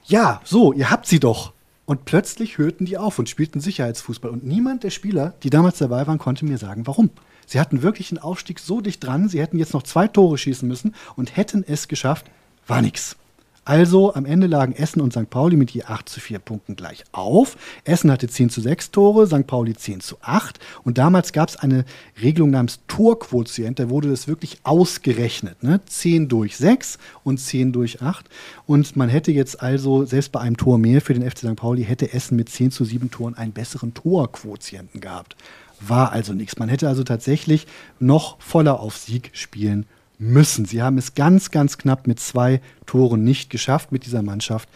Ja, so, ihr habt sie doch. Und plötzlich hörten die auf und spielten Sicherheitsfußball. Und niemand der Spieler, die damals dabei waren, konnte mir sagen, warum. Sie hatten wirklich einen Aufstieg so dicht dran, sie hätten jetzt noch 2 Tore schießen müssen und hätten es geschafft, war nix. Also am Ende lagen Essen und St. Pauli mit je 8:4 Punkten gleich auf. Essen hatte 10:6 Tore, St. Pauli 10:8. Und damals gab es eine Regelung namens Torquotient, da wurde das wirklich ausgerechnet. Ne? 10/6 und 10/8. Und man hätte jetzt also, selbst bei einem Tor mehr für den FC St. Pauli, hätte Essen mit 10:7 Toren einen besseren Torquotienten gehabt. War also nichts. Man hätte also tatsächlich noch voller auf Sieg spielen müssen. Sie haben es ganz, ganz knapp mit 2 Toren nicht geschafft, mit dieser Mannschaft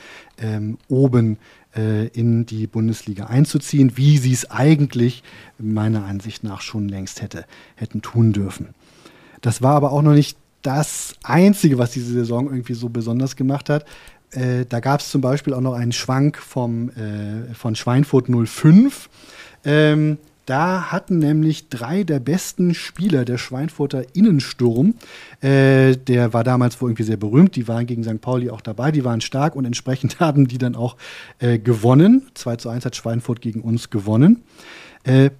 oben in die Bundesliga einzuziehen, wie sie es eigentlich meiner Ansicht nach schon längst hätten tun dürfen. Das war aber auch noch nicht das Einzige, was diese Saison irgendwie so besonders gemacht hat. Da gab es zum Beispiel auch noch einen Schwank von Schweinfurt 05. Da hatten nämlich 3 der besten Spieler der Schweinfurter Innensturm, der war damals wohl irgendwie sehr berühmt, die waren gegen St. Pauli auch dabei, die waren stark und entsprechend haben die dann auch gewonnen. 2:1 hat Schweinfurt gegen uns gewonnen.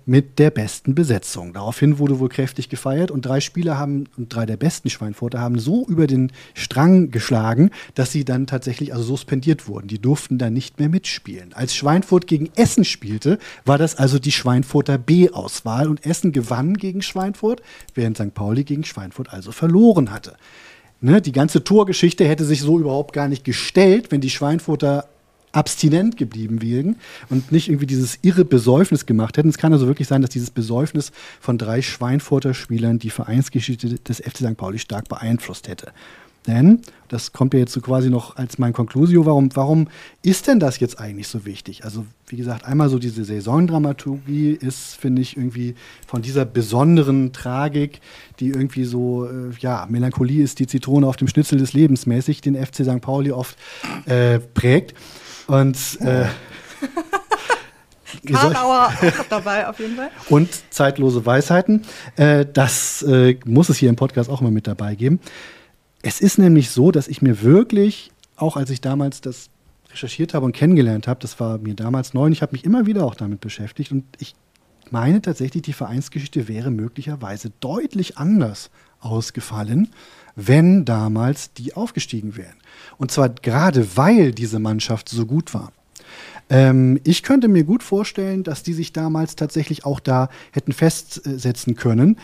Mit der besten Besetzung. Daraufhin wurde wohl kräftig gefeiert und 3 Spieler und 3 der besten Schweinfurter haben so über den Strang geschlagen, dass sie dann tatsächlich also suspendiert wurden. Die durften dann nicht mehr mitspielen. Als Schweinfurt gegen Essen spielte, war das also die Schweinfurter B-Auswahl und Essen gewann gegen Schweinfurt, während St. Pauli gegen Schweinfurt also verloren hatte. Ne, die ganze Torgeschichte hätte sich so überhaupt gar nicht gestellt, wenn die Schweinfurter abstinent geblieben wären und nicht irgendwie dieses irre Besäufnis gemacht hätten. Es kann also wirklich sein, dass dieses Besäufnis von 3 Schweinfurter Spielern die Vereinsgeschichte des FC St. Pauli stark beeinflusst hätte. Denn, das kommt ja jetzt so quasi noch als mein Conclusio, warum ist denn das jetzt eigentlich so wichtig? Also, wie gesagt, einmal so diese Saisondramaturgie ist, finde ich, irgendwie von dieser besonderen Tragik, die irgendwie so, Melancholie ist die Zitrone auf dem Schnitzel des Lebens mäßig, den FC St. Pauli oft prägt. Und Karlauer auch dabei auf jeden Fall. Und zeitlose Weisheiten. Das muss es hier im Podcast auch immer mit dabei geben. Es ist nämlich so, dass ich mir wirklich, auch als ich damals das recherchiert habe und kennengelernt habe, das war mir damals neu, und ich habe mich immer wieder auch damit beschäftigt und ich meine tatsächlich, die Vereinsgeschichte wäre möglicherweise deutlich anders ausgefallen, wenn damals die aufgestiegen wären. Und zwar gerade, weil diese Mannschaft so gut war. Ich könnte mir gut vorstellen, dass die sich damals tatsächlich auch da hätten festsetzen können.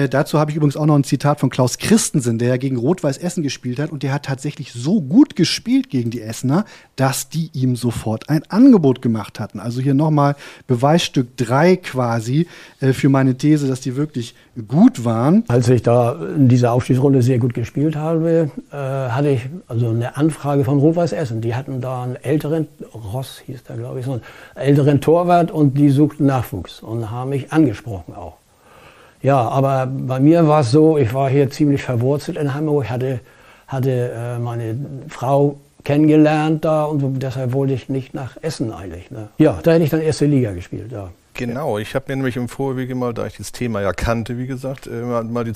Dazu habe ich übrigens auch noch ein Zitat von Klaus Christensen, der ja gegen Rot-Weiß Essen gespielt hat. Und der hat tatsächlich so gut gespielt gegen die Essener, dass die ihm sofort ein Angebot gemacht hatten. Also hier nochmal Beweisstück 3 quasi für meine These, dass die wirklich gut waren. Als ich da in dieser Aufstiegsrunde sehr gut gespielt habe, hatte ich also eine Anfrage von Rot-Weiß Essen. Die hatten da einen älteren, Ross hieß der, glaube ich, so einen älteren Torwart und die suchten Nachwuchs und haben mich angesprochen auch. Ja, aber bei mir war es so, ich war hier ziemlich verwurzelt in Hamburg, hatte meine Frau kennengelernt da und deshalb wollte ich nicht nach Essen eigentlich. Ne? Ja, da hätte ich dann erste Liga gespielt, ja. Genau, ich habe mir nämlich im Vorwege mal, da ich das Thema ja kannte, wie gesagt, mal die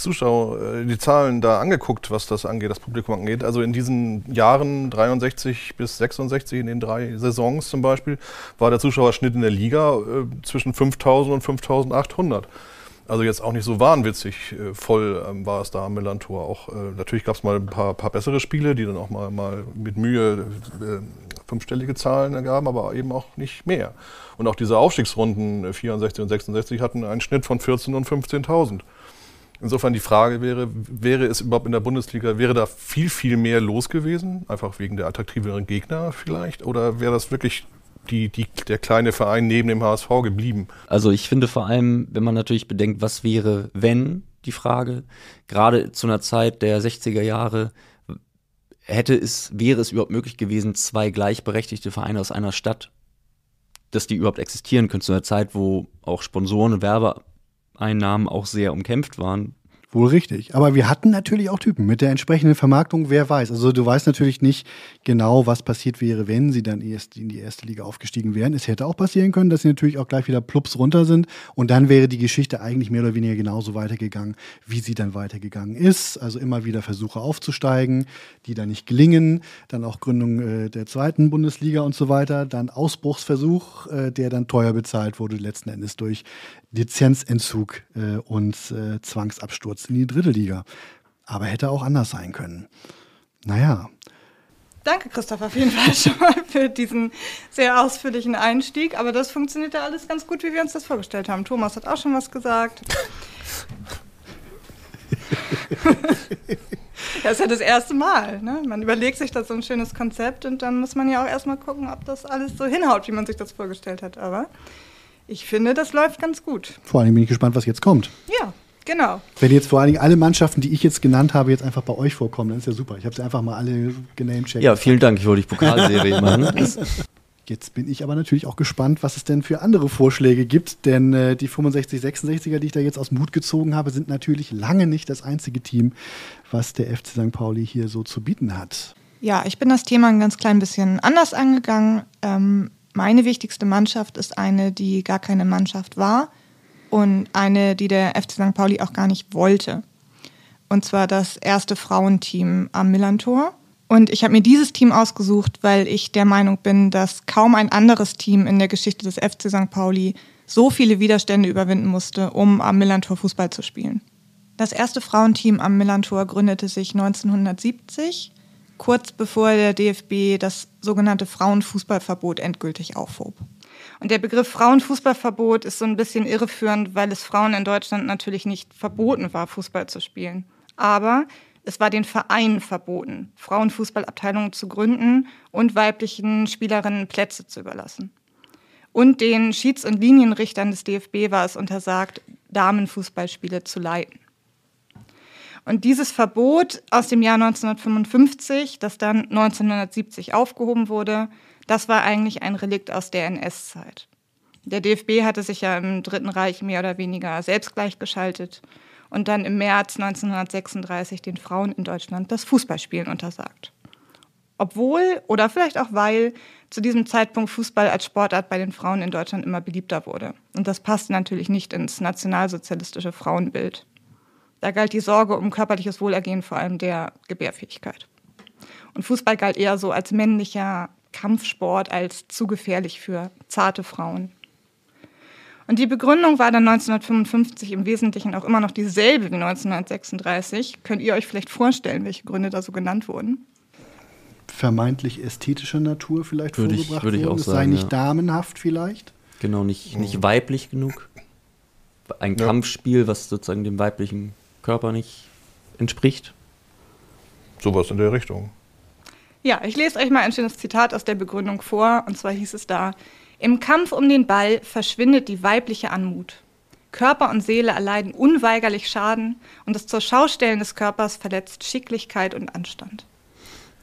Zahlen da angeguckt, was das angeht, das Publikum angeht. Also in diesen Jahren 63 bis 66, in den 3 Saisons zum Beispiel, war der Zuschauerschnitt in der Liga zwischen 5.000 und 5.800. Also jetzt auch nicht so wahnwitzig voll war es da am Millantor. Auch natürlich gab es mal ein paar bessere Spiele, die dann auch mal mit Mühe 5-stellige Zahlen ergaben, aber eben auch nicht mehr. Und auch diese Aufstiegsrunden 64 und 66 hatten einen Schnitt von 14.000 und 15.000. Insofern die Frage wäre es überhaupt in der Bundesliga, wäre da viel, viel mehr los gewesen? Einfach wegen der attraktiveren Gegner vielleicht? Oder wäre das wirklich der kleine Verein neben dem HSV geblieben? Also ich finde vor allem, wenn man natürlich bedenkt, was wäre, wenn, die Frage, gerade zu einer Zeit der 60er Jahre, wäre es überhaupt möglich gewesen, 2 gleichberechtigte Vereine aus einer Stadt, dass die überhaupt existieren können, zu einer Zeit, wo auch Sponsoren und Werbeeinnahmen auch sehr umkämpft waren Wohl richtig. Aber wir hatten natürlich auch Typen mit der entsprechenden Vermarktung, wer weiß. Also du weißt natürlich nicht genau, was passiert wäre, wenn sie dann erst in die erste Liga aufgestiegen wären. Es hätte auch passieren können, dass sie natürlich auch gleich wieder plups runter sind. Und dann wäre die Geschichte eigentlich mehr oder weniger genauso weitergegangen, wie sie dann weitergegangen ist. Also immer wieder Versuche aufzusteigen, die dann nicht gelingen. Dann auch Gründung der zweiten Bundesliga und so weiter. Dann Ausbruchsversuch, der dann teuer bezahlt wurde, letzten Endes durch Lizenzentzug und Zwangsabsturz in die dritte Liga. Aber hätte auch anders sein können. Naja. Danke, Christoph, auf jeden Fall schon mal für diesen sehr ausführlichen Einstieg. Aber das funktioniert ja alles ganz gut, wie wir uns das vorgestellt haben. Thomas hat auch schon was gesagt. Das ist ja das erste Mal. Ne? Man überlegt sich da so ein schönes Konzept und dann muss man ja auch erstmal gucken, ob das alles so hinhaut, wie man sich das vorgestellt hat. Aber ich finde, das läuft ganz gut. Vor allem bin ich gespannt, was jetzt kommt. Ja, genau. Wenn jetzt vor allen Dingen alle Mannschaften, die ich jetzt genannt habe, jetzt einfach bei euch vorkommen, dann ist ja super. Ich habe sie einfach mal alle genamecheckt. Ja, vielen Dank. Ich wollte die Pokalserie machen. Jetzt bin ich aber natürlich auch gespannt, was es denn für andere Vorschläge gibt. Denn die 65-66er, die ich da jetzt aus dem Hut gezogen habe, sind natürlich lange nicht das einzige Team, was der FC St. Pauli hier so zu bieten hat. Ja, ich bin das Thema ein ganz klein bisschen anders angegangen. Meine wichtigste Mannschaft ist eine, die gar keine Mannschaft war und eine, die der FC St. Pauli auch gar nicht wollte. Und zwar das erste Frauenteam am Millerntor. Und ich habe mir dieses Team ausgesucht, weil ich der Meinung bin, dass kaum ein anderes Team in der Geschichte des FC St. Pauli so viele Widerstände überwinden musste, um am Millerntor Fußball zu spielen. Das erste Frauenteam am Millerntor gründete sich 1970, kurz bevor der DFB das sogenannte Frauenfußballverbot endgültig aufhob. Und der Begriff Frauenfußballverbot ist so ein bisschen irreführend, weil es Frauen in Deutschland natürlich nicht verboten war, Fußball zu spielen. Aber es war den Vereinen verboten, Frauenfußballabteilungen zu gründen und weiblichen Spielerinnen Plätze zu überlassen. Und den Schieds- und Linienrichtern des DFB war es untersagt, Damenfußballspiele zu leiten. Und dieses Verbot aus dem Jahr 1955, das dann 1970 aufgehoben wurde, das war eigentlich ein Relikt aus der NS-Zeit. Der DFB hatte sich ja im Dritten Reich mehr oder weniger selbst gleichgeschaltet und dann im März 1936 den Frauen in Deutschland das Fußballspielen untersagt. Obwohl oder vielleicht auch weil zu diesem Zeitpunkt Fußball als Sportart bei den Frauen in Deutschland immer beliebter wurde. Und das passte natürlich nicht ins nationalsozialistische Frauenbild. Da galt die Sorge um körperliches Wohlergehen vor allem der Gebärfähigkeit. Und Fußball galt eher so als männlicher Kampfsport, als zu gefährlich für zarte Frauen. Und die Begründung war dann 1955 im Wesentlichen auch immer noch dieselbe wie 1936. Könnt ihr euch vielleicht vorstellen, welche Gründe da so genannt wurden? Vermeintlich ästhetischer Natur vielleicht vorgebracht würde ich auch es sagen, sei nicht damenhaft vielleicht? Genau, nicht weiblich genug. Ein Kampfspiel, was sozusagen dem weiblichen Körper nicht entspricht. Sowas in der Richtung. Ja, ich lese euch mal ein schönes Zitat aus der Begründung vor. Und zwar hieß es da: Im Kampf um den Ball verschwindet die weibliche Anmut. Körper und Seele erleiden unweigerlich Schaden und das Zurschaustellen des Körpers verletzt Schicklichkeit und Anstand.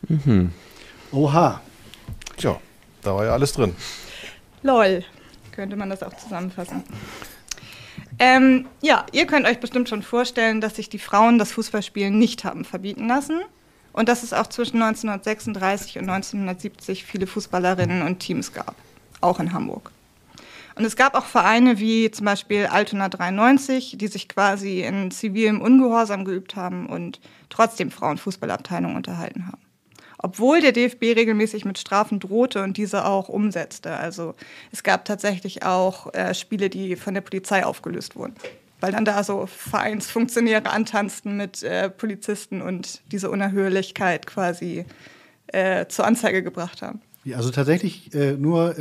Mhm. Oha. Tja, da war ja alles drin. Lol, könnte man das auch zusammenfassen. Ja, ihr könnt euch bestimmt schon vorstellen, dass sich die Frauen das Fußballspielen nicht haben verbieten lassen und dass es auch zwischen 1936 und 1970 viele Fußballerinnen und Teams gab, auch in Hamburg. Und es gab auch Vereine wie zum Beispiel Altona 93, die sich quasi in zivilem Ungehorsam geübt haben und trotzdem Frauenfußballabteilungen unterhalten haben. Obwohl der DFB regelmäßig mit Strafen drohte und diese auch umsetzte. Also es gab tatsächlich auch Spiele, die von der Polizei aufgelöst wurden. Weil dann da so Vereinsfunktionäre antanzten mit Polizisten und diese Unerhörlichkeit quasi zur Anzeige gebracht haben. Also tatsächlich nur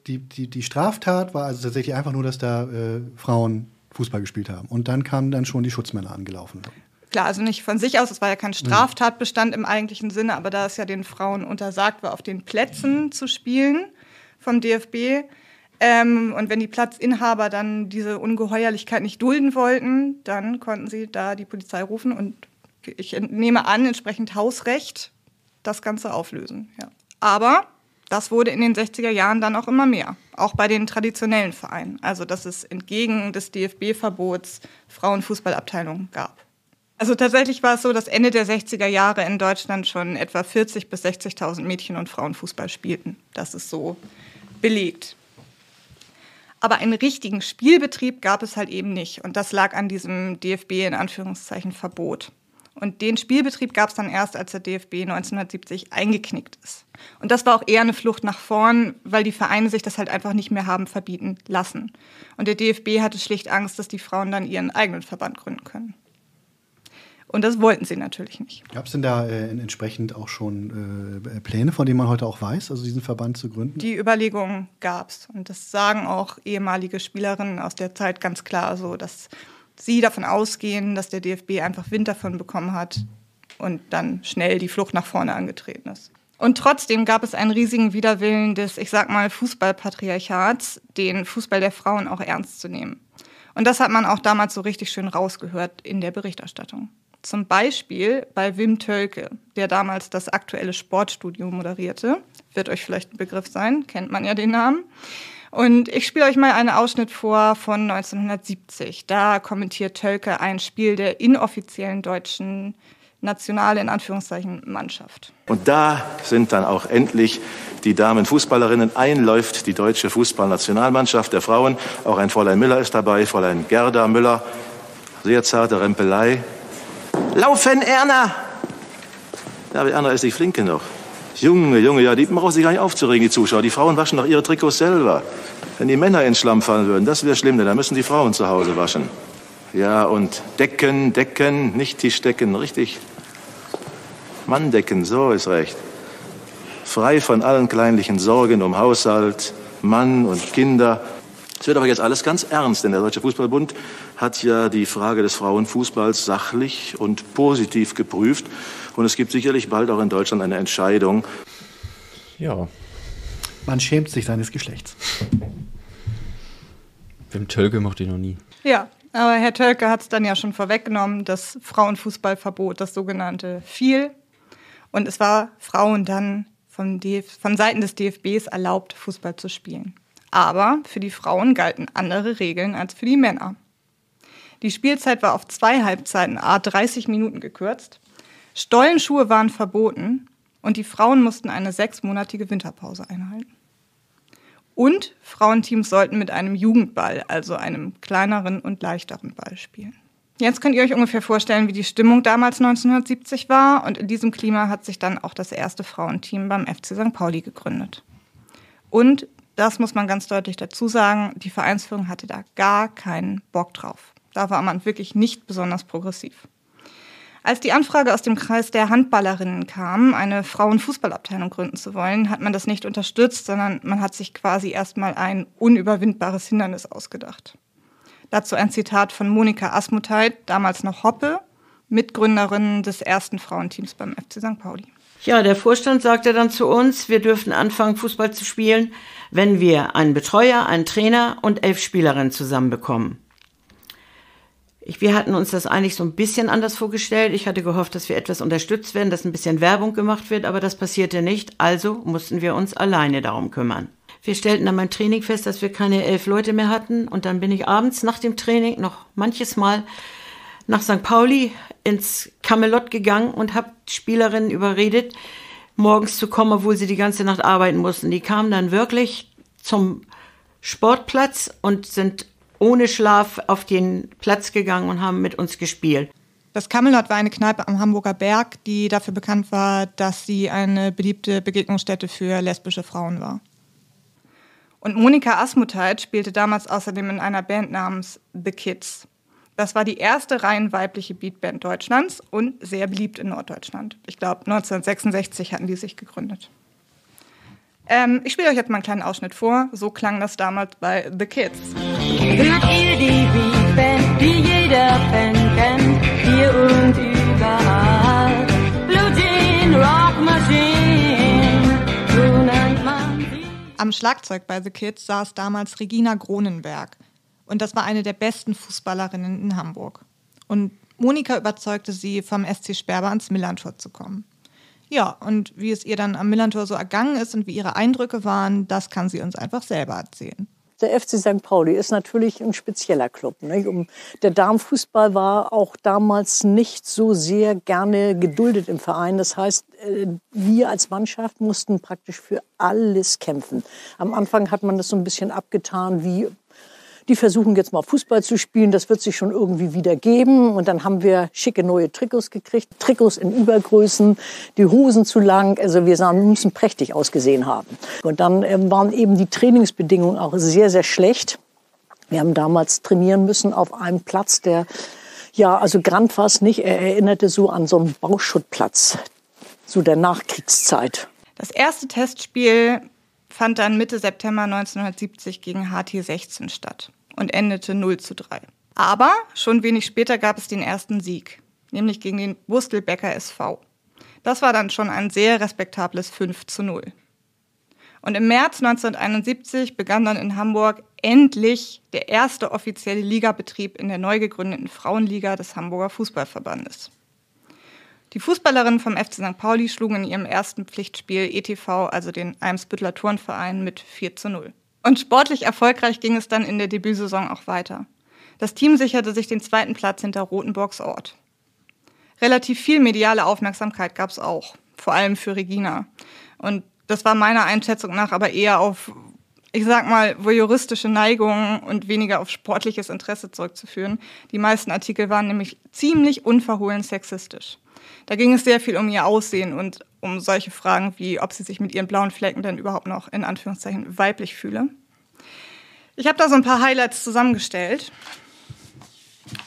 die Straftat war also tatsächlich einfach nur, dass da Frauen Fußball gespielt haben. Und dann kamen dann schon die Schutzmänner angelaufen. Klar, also nicht von sich aus, es war ja kein Straftatbestand im eigentlichen Sinne, aber da es ja den Frauen untersagt war, auf den Plätzen zu spielen vom DFB und wenn die Platzinhaber dann diese Ungeheuerlichkeit nicht dulden wollten, dann konnten sie da die Polizei rufen und ich nehme an, entsprechend Hausrecht das Ganze auflösen. Ja. Aber das wurde in den 60er Jahren dann auch immer mehr, auch bei den traditionellen Vereinen. Also dass es entgegen des DFB-Verbots Frauenfußballabteilungen gab. Also tatsächlich war es so, dass Ende der 60er Jahre in Deutschland schon etwa 40.000 bis 60.000 Mädchen und Frauen Fußball spielten. Das ist so belegt. Aber einen richtigen Spielbetrieb gab es halt eben nicht. Und das lag an diesem DFB in Anführungszeichen Verbot. Und den Spielbetrieb gab es dann erst, als der DFB 1970 eingeknickt ist. Und das war auch eher eine Flucht nach vorn, weil die Vereine sich das halt einfach nicht mehr haben verbieten lassen. Und der DFB hatte schlicht Angst, dass die Frauen dann ihren eigenen Verband gründen können. Und das wollten sie natürlich nicht. Gab es denn da entsprechend auch schon Pläne, von denen man heute auch weiß, also diesen Verband zu gründen? Die Überlegungen gab es. Und das sagen auch ehemalige Spielerinnen aus der Zeit ganz klar so, dass sie davon ausgehen, dass der DFB einfach Wind davon bekommen hat und dann schnell die Flucht nach vorne angetreten ist. Und trotzdem gab es einen riesigen Widerwillen des, ich sag mal, Fußballpatriarchats, den Fußball der Frauen auch ernst zu nehmen. Und das hat man auch damals so richtig schön rausgehört in der Berichterstattung. Zum Beispiel bei Wim Tölke, der damals das Aktuelle Sportstudio moderierte. Wird euch vielleicht ein Begriff sein, kennt man ja den Namen. Und ich spiele euch mal einen Ausschnitt vor von 1970. Da kommentiert Tölke ein Spiel der inoffiziellen deutschen nationale, in Anführungszeichen, Mannschaft. Und da sind dann auch endlich die Damenfußballerinnen. Einläuft die deutsche Fußballnationalmannschaft der Frauen. Auch ein Fräulein Müller ist dabei, Fräulein Gerda Müller. Sehr zarte Rempelei. Laufen, Erna! Ja, aber Erna ist die Flinke noch. Junge, ja, die brauchen sich gar nicht aufzuregen, die Zuschauer. Die Frauen waschen doch ihre Trikots selber. Wenn die Männer ins Schlamm fallen würden, das wäre schlimm, denn dann müssen die Frauen zu Hause waschen. Ja, und Decken, nicht Tischdecken, richtig. Manndecken, so ist recht. Frei von allen kleinlichen Sorgen um Haushalt, Mann und Kinder. Es wird aber jetzt alles ganz ernst, denn der Deutsche Fußballbund hat ja die Frage des Frauenfußballs sachlich und positiv geprüft. Und es gibt sicherlich bald auch in Deutschland eine Entscheidung. Ja. Man schämt sich seines Geschlechts. Wim Tölke mochte ich noch nie. Ja, aber Herr Tölke hat es dann ja schon vorweggenommen, das Frauenfußballverbot, das sogenannte, fiel. Und es war Frauen dann von Seiten des DFBs erlaubt, Fußball zu spielen. Aber für die Frauen galten andere Regeln als für die Männer. Die Spielzeit war auf 2 Halbzeiten à 30 Minuten gekürzt. Stollenschuhe waren verboten und die Frauen mussten eine 6-monatige Winterpause einhalten. Und Frauenteams sollten mit einem Jugendball, also einem kleineren und leichteren Ball, spielen. Jetzt könnt ihr euch ungefähr vorstellen, wie die Stimmung damals 1970 war. Und in diesem Klima hat sich dann auch das erste Frauenteam beim FC St. Pauli gegründet. Und das muss man ganz deutlich dazu sagen, die Vereinsführung hatte da gar keinen Bock drauf. Da war man wirklich nicht besonders progressiv. Als die Anfrage aus dem Kreis der Handballerinnen kam, eine Frauenfußballabteilung gründen zu wollen, hat man das nicht unterstützt, sondern man hat sich quasi erstmal ein unüberwindbares Hindernis ausgedacht. Dazu ein Zitat von Monika Asmutheit, damals noch Hoppe, Mitgründerin des ersten Frauenteams beim FC St. Pauli. Ja, der Vorstand sagte dann zu uns, wir dürften anfangen, Fußball zu spielen, wenn wir einen Betreuer, einen Trainer und 11 Spielerinnen zusammenbekommen. Wir hatten uns das eigentlich so ein bisschen anders vorgestellt. Ich hatte gehofft, dass wir etwas unterstützt werden, dass ein bisschen Werbung gemacht wird, aber das passierte nicht. Also mussten wir uns alleine darum kümmern. Wir stellten dann beim Training fest, dass wir keine 11 Leute mehr hatten. Und dann bin ich abends nach dem Training noch manches Mal nach St. Pauli ins Kamelott gegangen und habe Spielerinnen überredet, morgens zu kommen, obwohl sie die ganze Nacht arbeiten mussten. Die kamen dann wirklich zum Sportplatz und sind ohne Schlaf auf den Platz gegangen und haben mit uns gespielt. Das Kamelott war eine Kneipe am Hamburger Berg, die dafür bekannt war, dass sie eine beliebte Begegnungsstätte für lesbische Frauen war. Und Monika Asmutheit spielte damals außerdem in einer Band namens The Kids. Das war die erste rein weibliche Beatband Deutschlands und sehr beliebt in Norddeutschland. Ich glaube, 1966 hatten die sich gegründet. Ich spiele euch jetzt mal einen kleinen Ausschnitt vor. So klang das damals bei The Kids. Hört ihr die Beatband, die jeder Fan kennt, hier und überall. Blue Jean Rock Machine, so nennt man sie. Am Schlagzeug bei The Kids saß damals Regina Gronenberg. Und das war eine der besten Fußballerinnen in Hamburg. Und Monika überzeugte sie, vom SC Sperber ans Millerntor zu kommen. Ja, und wie es ihr dann am Millerntor so ergangen ist und wie ihre Eindrücke waren, das kann sie uns einfach selber erzählen. Der FC St. Pauli ist natürlich ein spezieller Club. Nicht? Der Damenfußball war auch damals nicht so sehr gerne geduldet im Verein. Das heißt, wir als Mannschaft mussten praktisch für alles kämpfen. Am Anfang hat man das so ein bisschen abgetan, wie die versuchen jetzt mal Fußball zu spielen, das wird sich schon irgendwie wieder geben. Und dann haben wir schicke neue Trikots gekriegt, Trikots in Übergrößen, die Hosen zu lang. Also wir müssen prächtig ausgesehen haben. Und dann waren eben die Trainingsbedingungen auch sehr, sehr schlecht. Wir haben damals trainieren müssen auf einem Platz, der, ja, also Grand war es nicht, er erinnerte so an so einen Bauschuttplatz, so der Nachkriegszeit. Das erste Testspiel fand dann Mitte September 1970 gegen HT16 statt und endete 0:3. Aber schon wenig später gab es den ersten Sieg, nämlich gegen den Wurstelbecker SV. Das war dann schon ein sehr respektables 5:0. Und im März 1971 begann dann in Hamburg endlich der erste offizielle Ligabetrieb in der neu gegründeten Frauenliga des Hamburger Fußballverbandes. Die Fußballerinnen vom FC St. Pauli schlugen in ihrem ersten Pflichtspiel ETV, also den Eimsbütteler Turnverein, mit 4:0. Und sportlich erfolgreich ging es dann in der Debütsaison auch weiter. Das Team sicherte sich den zweiten Platz hinter Rotenburgs Ort. Relativ viel mediale Aufmerksamkeit gab es auch, vor allem für Regina. Und das war meiner Einschätzung nach aber eher auf, ich sag mal, voyeuristische Neigungen und weniger auf sportliches Interesse zurückzuführen. Die meisten Artikel waren nämlich ziemlich unverhohlen sexistisch. Da ging es sehr viel um ihr Aussehen und um solche Fragen wie, ob sie sich mit ihren blauen Flecken denn überhaupt noch in Anführungszeichen weiblich fühle. Ich habe da so ein paar Highlights zusammengestellt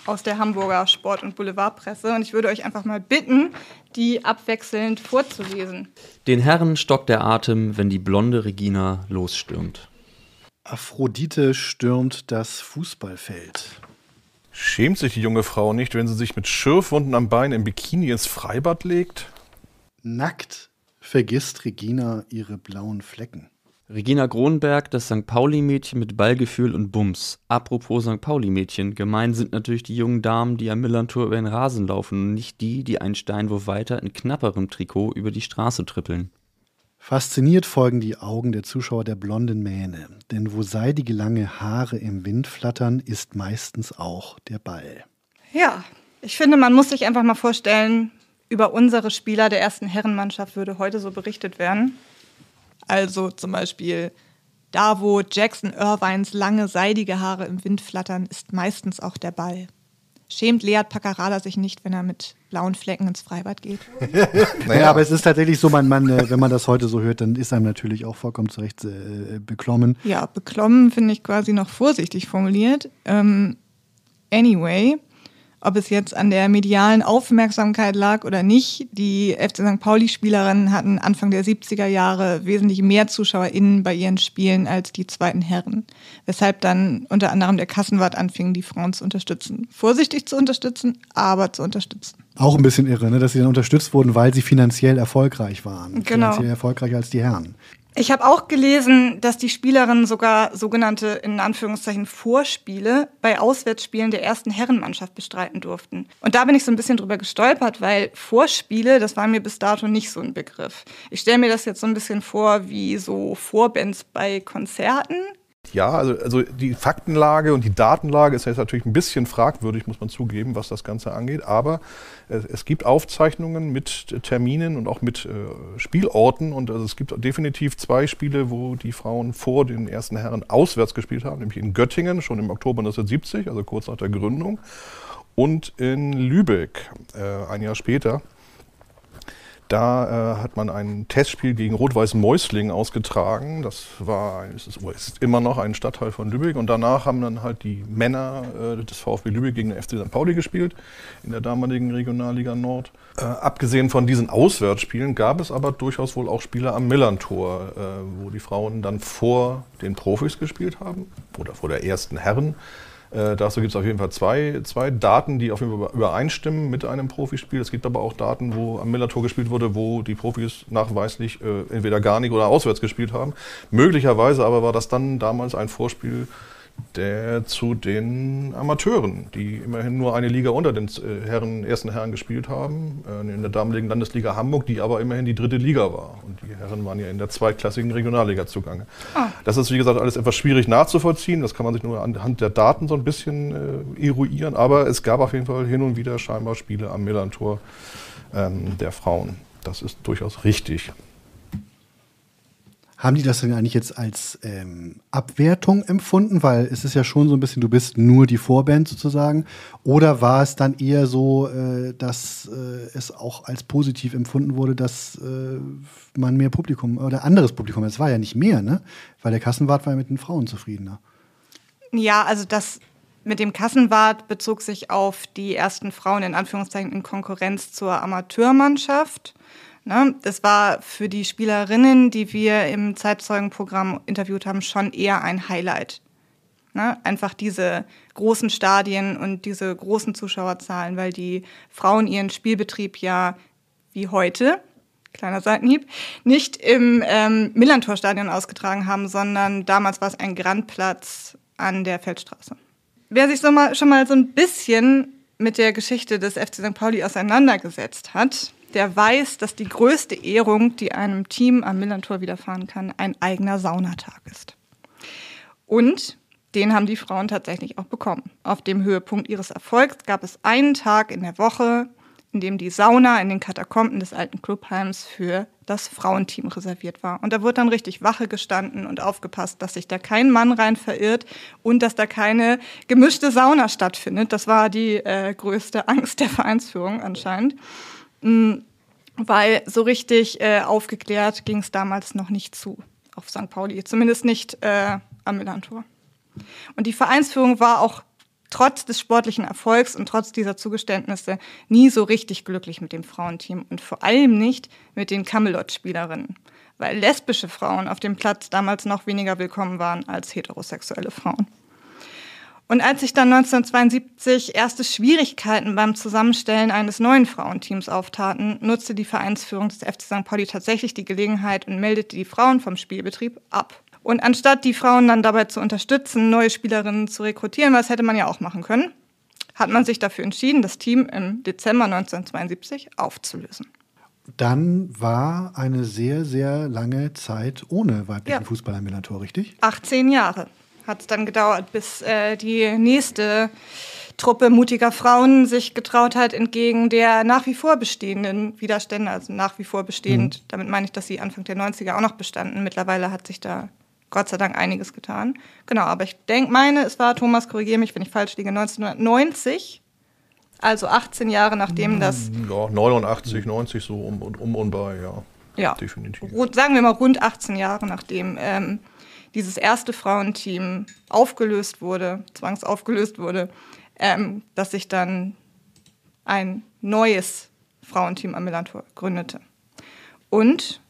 aus der Hamburger Sport- und Boulevardpresse und ich würde euch einfach mal bitten, die abwechselnd vorzulesen. Den Herren stockt der Atem, wenn die blonde Regina losstürmt. Aphrodite stürmt das Fußballfeld. Schämt sich die junge Frau nicht, wenn sie sich mit Schürfwunden am Bein im Bikini ins Freibad legt? Nackt vergisst Regina ihre blauen Flecken. Regina Gronberg, das St. Pauli-Mädchen mit Ballgefühl und Bums. Apropos St. Pauli-Mädchen, gemein sind natürlich die jungen Damen, die am Millerntor über den Rasen laufen und nicht die, die einen Steinwurf weiter in knapperem Trikot über die Straße trippeln. Fasziniert folgen die Augen der Zuschauer der blonden Mähne, denn wo seidige lange Haare im Wind flattern, ist meistens auch der Ball. Ja, ich finde, man muss sich einfach mal vorstellen, über unsere Spieler der ersten Herrenmannschaft würde heute so berichtet werden. Also zum Beispiel, da wo Jackson Irvines lange seidige Haare im Wind flattern, ist meistens auch der Ball. Schämt Lead Paccarada sich nicht, wenn er mit blauen Flecken ins Freibad geht? Naja, aber es ist tatsächlich so, wenn man das heute so hört, dann ist einem natürlich auch vollkommen zu Recht beklommen. Ja, beklommen finde ich quasi noch vorsichtig formuliert. Anyway, ob es jetzt an der medialen Aufmerksamkeit lag oder nicht, die FC St. Pauli-Spielerinnen hatten Anfang der 70er Jahre wesentlich mehr ZuschauerInnen bei ihren Spielen als die zweiten Herren. Weshalb dann unter anderem der Kassenwart anfing, die Frauen zu unterstützen. Vorsichtig zu unterstützen, aber zu unterstützen. Auch ein bisschen irre, ne? Dass sie dann unterstützt wurden, weil sie finanziell erfolgreich waren. Genau. Finanziell erfolgreicher als die Herren. Ich habe auch gelesen, dass die Spielerinnen sogar sogenannte, in Anführungszeichen, Vorspiele bei Auswärtsspielen der ersten Herrenmannschaft bestreiten durften. Und da bin ich so ein bisschen drüber gestolpert, weil Vorspiele, das war mir bis dato nicht so ein Begriff. Ich stelle mir das jetzt so ein bisschen vor wie so Vorbands bei Konzerten. Ja, also die Faktenlage und die Datenlage ist jetzt natürlich ein bisschen fragwürdig, muss man zugeben, was das Ganze angeht. Aber es gibt Aufzeichnungen mit Terminen und auch mit Spielorten. Und also es gibt definitiv 2 Spiele, wo die Frauen vor den ersten Herren auswärts gespielt haben. Nämlich in Göttingen, schon im Oktober 1970, also kurz nach der Gründung. Und in Lübeck, ein Jahr später. Da hat man ein Testspiel gegen Rot-Weiß Mäusling ausgetragen. Das ist immer noch ein Stadtteil von Lübeck. Und danach haben dann halt die Männer des VfB Lübeck gegen den FC St. Pauli gespielt, in der damaligen Regionalliga Nord. Abgesehen von diesen Auswärtsspielen gab es aber durchaus wohl auch Spiele am Millerntor, wo die Frauen dann vor den Profis gespielt haben oder vor der ersten Herren. Dazu gibt es auf jeden Fall zwei Daten, die auf jeden Fall übereinstimmen mit einem Profispiel. Es gibt aber auch Daten, wo am Millertor gespielt wurde, wo die Profis nachweislich entweder gar nicht oder auswärts gespielt haben. Möglicherweise aber war das dann damals ein Vorspiel zu den Amateuren, die immerhin nur eine Liga unter den ersten Herren gespielt haben, in der damaligen Landesliga Hamburg, die aber immerhin die 3. Liga war. Und die Herren waren ja in der zweitklassigen Regionalliga zugange. Das ist, wie gesagt, alles etwas schwierig nachzuvollziehen. Das kann man sich nur anhand der Daten so ein bisschen eruieren. Aber es gab auf jeden Fall hin und wieder scheinbar Spiele am Millerntor der Frauen. Das ist durchaus richtig. Haben die das denn eigentlich jetzt als Abwertung empfunden? Weil es ist ja schon so ein bisschen, du bist nur die Vorband sozusagen. Oder war es dann eher so, dass es auch als positiv empfunden wurde, dass man mehr Publikum oder anderes Publikum, es war ja nicht mehr, ne? Weil der Kassenwart war ja mit den Frauen zufriedener. Ja, also das mit dem Kassenwart bezog sich auf die ersten Frauen in Anführungszeichen in Konkurrenz zur Amateurmannschaft. Ne? Das war für die Spielerinnen, die wir im Zeitzeugenprogramm interviewt haben, schon eher ein Highlight. Ne? Einfach diese großen Stadien und diese großen Zuschauerzahlen, weil die Frauen ihren Spielbetrieb ja wie heute, kleiner Seitenhieb, nicht im Millerntor-Stadion ausgetragen haben, sondern damals war es ein Grandplatz an der Feldstraße. Wer sich schon mal so ein bisschen mit der Geschichte des FC St. Pauli auseinandergesetzt hat, der weiß, dass die größte Ehrung, die einem Team am Millerntor widerfahren kann, ein eigener Saunatag ist. Und den haben die Frauen tatsächlich auch bekommen. Auf dem Höhepunkt ihres Erfolgs gab es einen Tag in der Woche, in dem die Sauna in den Katakomben des alten Clubheims für das Frauenteam reserviert war. Und da wurde dann richtig Wache gestanden und aufgepasst, dass sich da kein Mann rein verirrt und dass da keine gemischte Sauna stattfindet. Das war die größte Angst der Vereinsführung anscheinend. Weil so richtig aufgeklärt ging es damals noch nicht zu auf St. Pauli, zumindest nicht am Millerntor. Und die Vereinsführung war auch trotz des sportlichen Erfolgs und trotz dieser Zugeständnisse nie so richtig glücklich mit dem Frauenteam und vor allem nicht mit den Camelot-Spielerinnen, weil lesbische Frauen auf dem Platz damals noch weniger willkommen waren als heterosexuelle Frauen. Und als sich dann 1972 erste Schwierigkeiten beim Zusammenstellen eines neuen Frauenteams auftaten, nutzte die Vereinsführung des FC St. Pauli tatsächlich die Gelegenheit und meldete die Frauen vom Spielbetrieb ab. Und anstatt die Frauen dann dabei zu unterstützen, neue Spielerinnen zu rekrutieren, was hätte man ja auch machen können, hat man sich dafür entschieden, das Team im Dezember 1972 aufzulösen. Dann war eine sehr, sehr lange Zeit ohne weiblichen Fußball am Millerntor, richtig? 18 Jahre hat es dann gedauert, bis die nächste Truppe mutiger Frauen sich getraut hat, entgegen der nach wie vor bestehenden Widerstände, also nach wie vor bestehend, damit meine ich, dass sie Anfang der 90er auch noch bestanden. Mittlerweile hat sich da Gott sei Dank einiges getan. Genau, aber ich meine, es war, Thomas, korrigiere mich, wenn ich falsch liege, 1990, also 18 Jahre nachdem das... Ja, 89, 90 so um und bei, ja. Ja, definitiv. Sagen wir mal rund 18 Jahre nachdem dieses erste Frauenteam zwangsaufgelöst wurde, dass sich dann ein neues Frauenteam am Millerntor gründete. Und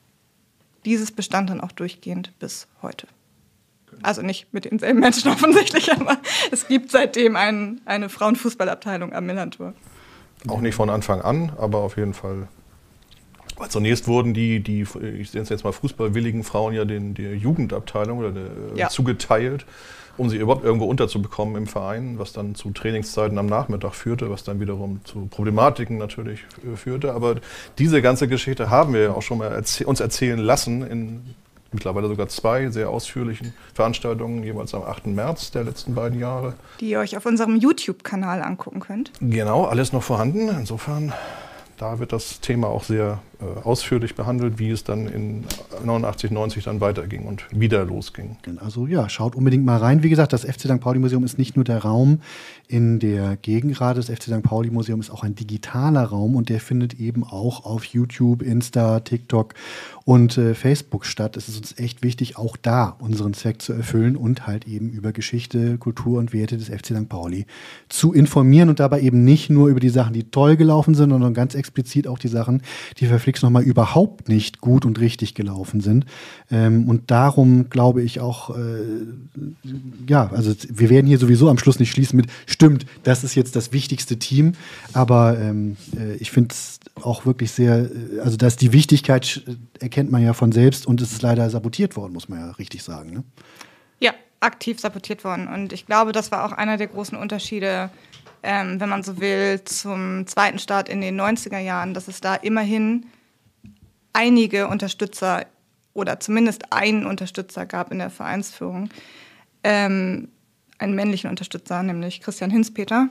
dieses bestand dann auch durchgehend bis heute. Also nicht mit denselben Menschen offensichtlich, aber es gibt seitdem eine Frauenfußballabteilung am Millerntor. Auch nicht von Anfang an, aber auf jeden Fall. Weil zunächst wurden die ich nenne es jetzt mal fußballwilligen Frauen ja der Jugendabteilung oder zugeteilt, um sie überhaupt irgendwo unterzubekommen im Verein, was dann zu Trainingszeiten am Nachmittag führte, was dann wiederum zu Problematiken natürlich führte. Aber diese ganze Geschichte haben wir ja auch schon mal uns erzählen lassen in mittlerweile sogar 2 sehr ausführlichen Veranstaltungen, jeweils am 8. März der letzten beiden Jahre. Die ihr euch auf unserem YouTube-Kanal angucken könnt. Genau, alles noch vorhanden. Insofern, da wird das Thema auch sehr ausführlich behandelt, wie es dann in 89, 90 dann weiterging und wieder losging. Also ja, schaut unbedingt mal rein. Wie gesagt, das FC St. Pauli Museum ist nicht nur der Raum in der Gegengrade. Das FC St. Pauli Museum ist auch ein digitaler Raum und der findet eben auch auf YouTube, Insta, TikTok und Facebook statt. Es ist uns echt wichtig, auch da unseren Zweck zu erfüllen und halt eben über Geschichte, Kultur und Werte des FC St. Pauli zu informieren und dabei eben nicht nur über die Sachen, die toll gelaufen sind, sondern ganz explizit auch die Sachen, die verflixt nochmal überhaupt nicht gut und richtig gelaufen sind. Und darum glaube ich auch, also wir werden hier sowieso am Schluss nicht schließen mit, stimmt, das ist jetzt das wichtigste Team, aber ich finde es auch wirklich sehr, also dass die Wichtigkeit erkennt man ja von selbst und es ist leider sabotiert worden, muss man ja richtig sagen. Ne? Ja, aktiv sabotiert worden. Und ich glaube, das war auch einer der großen Unterschiede, wenn man so will, zum zweiten Start in den 90er Jahren, dass es da immerhin einige Unterstützer oder zumindest einen Unterstützer gab in der Vereinsführung. Einen männlichen Unterstützer, nämlich Christian Hinzpeter,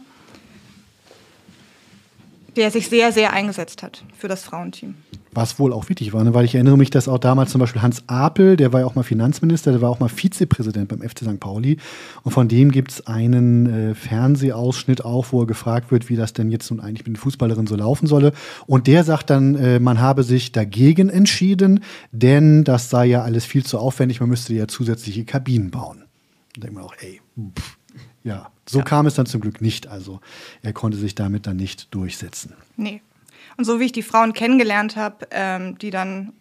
der sich sehr, sehr eingesetzt hat für das Frauenteam. Was wohl auch wichtig war, ne? Weil ich erinnere mich, dass auch damals zum Beispiel Hans Apel, der war ja auch mal Finanzminister, der war auch mal Vizepräsident beim FC St. Pauli. Und von dem gibt es einen Fernsehausschnitt auch, wo er gefragt wird, wie das denn jetzt nun eigentlich mit den Fußballerinnen so laufen solle. Und der sagt dann, man habe sich dagegen entschieden, denn das sei ja alles viel zu aufwendig, man müsste ja zusätzliche Kabinen bauen. Da denkt man auch, ja, so kam es dann zum Glück nicht. Also er konnte sich damit dann nicht durchsetzen. Nee. Und so wie ich die Frauen kennengelernt habe, die dann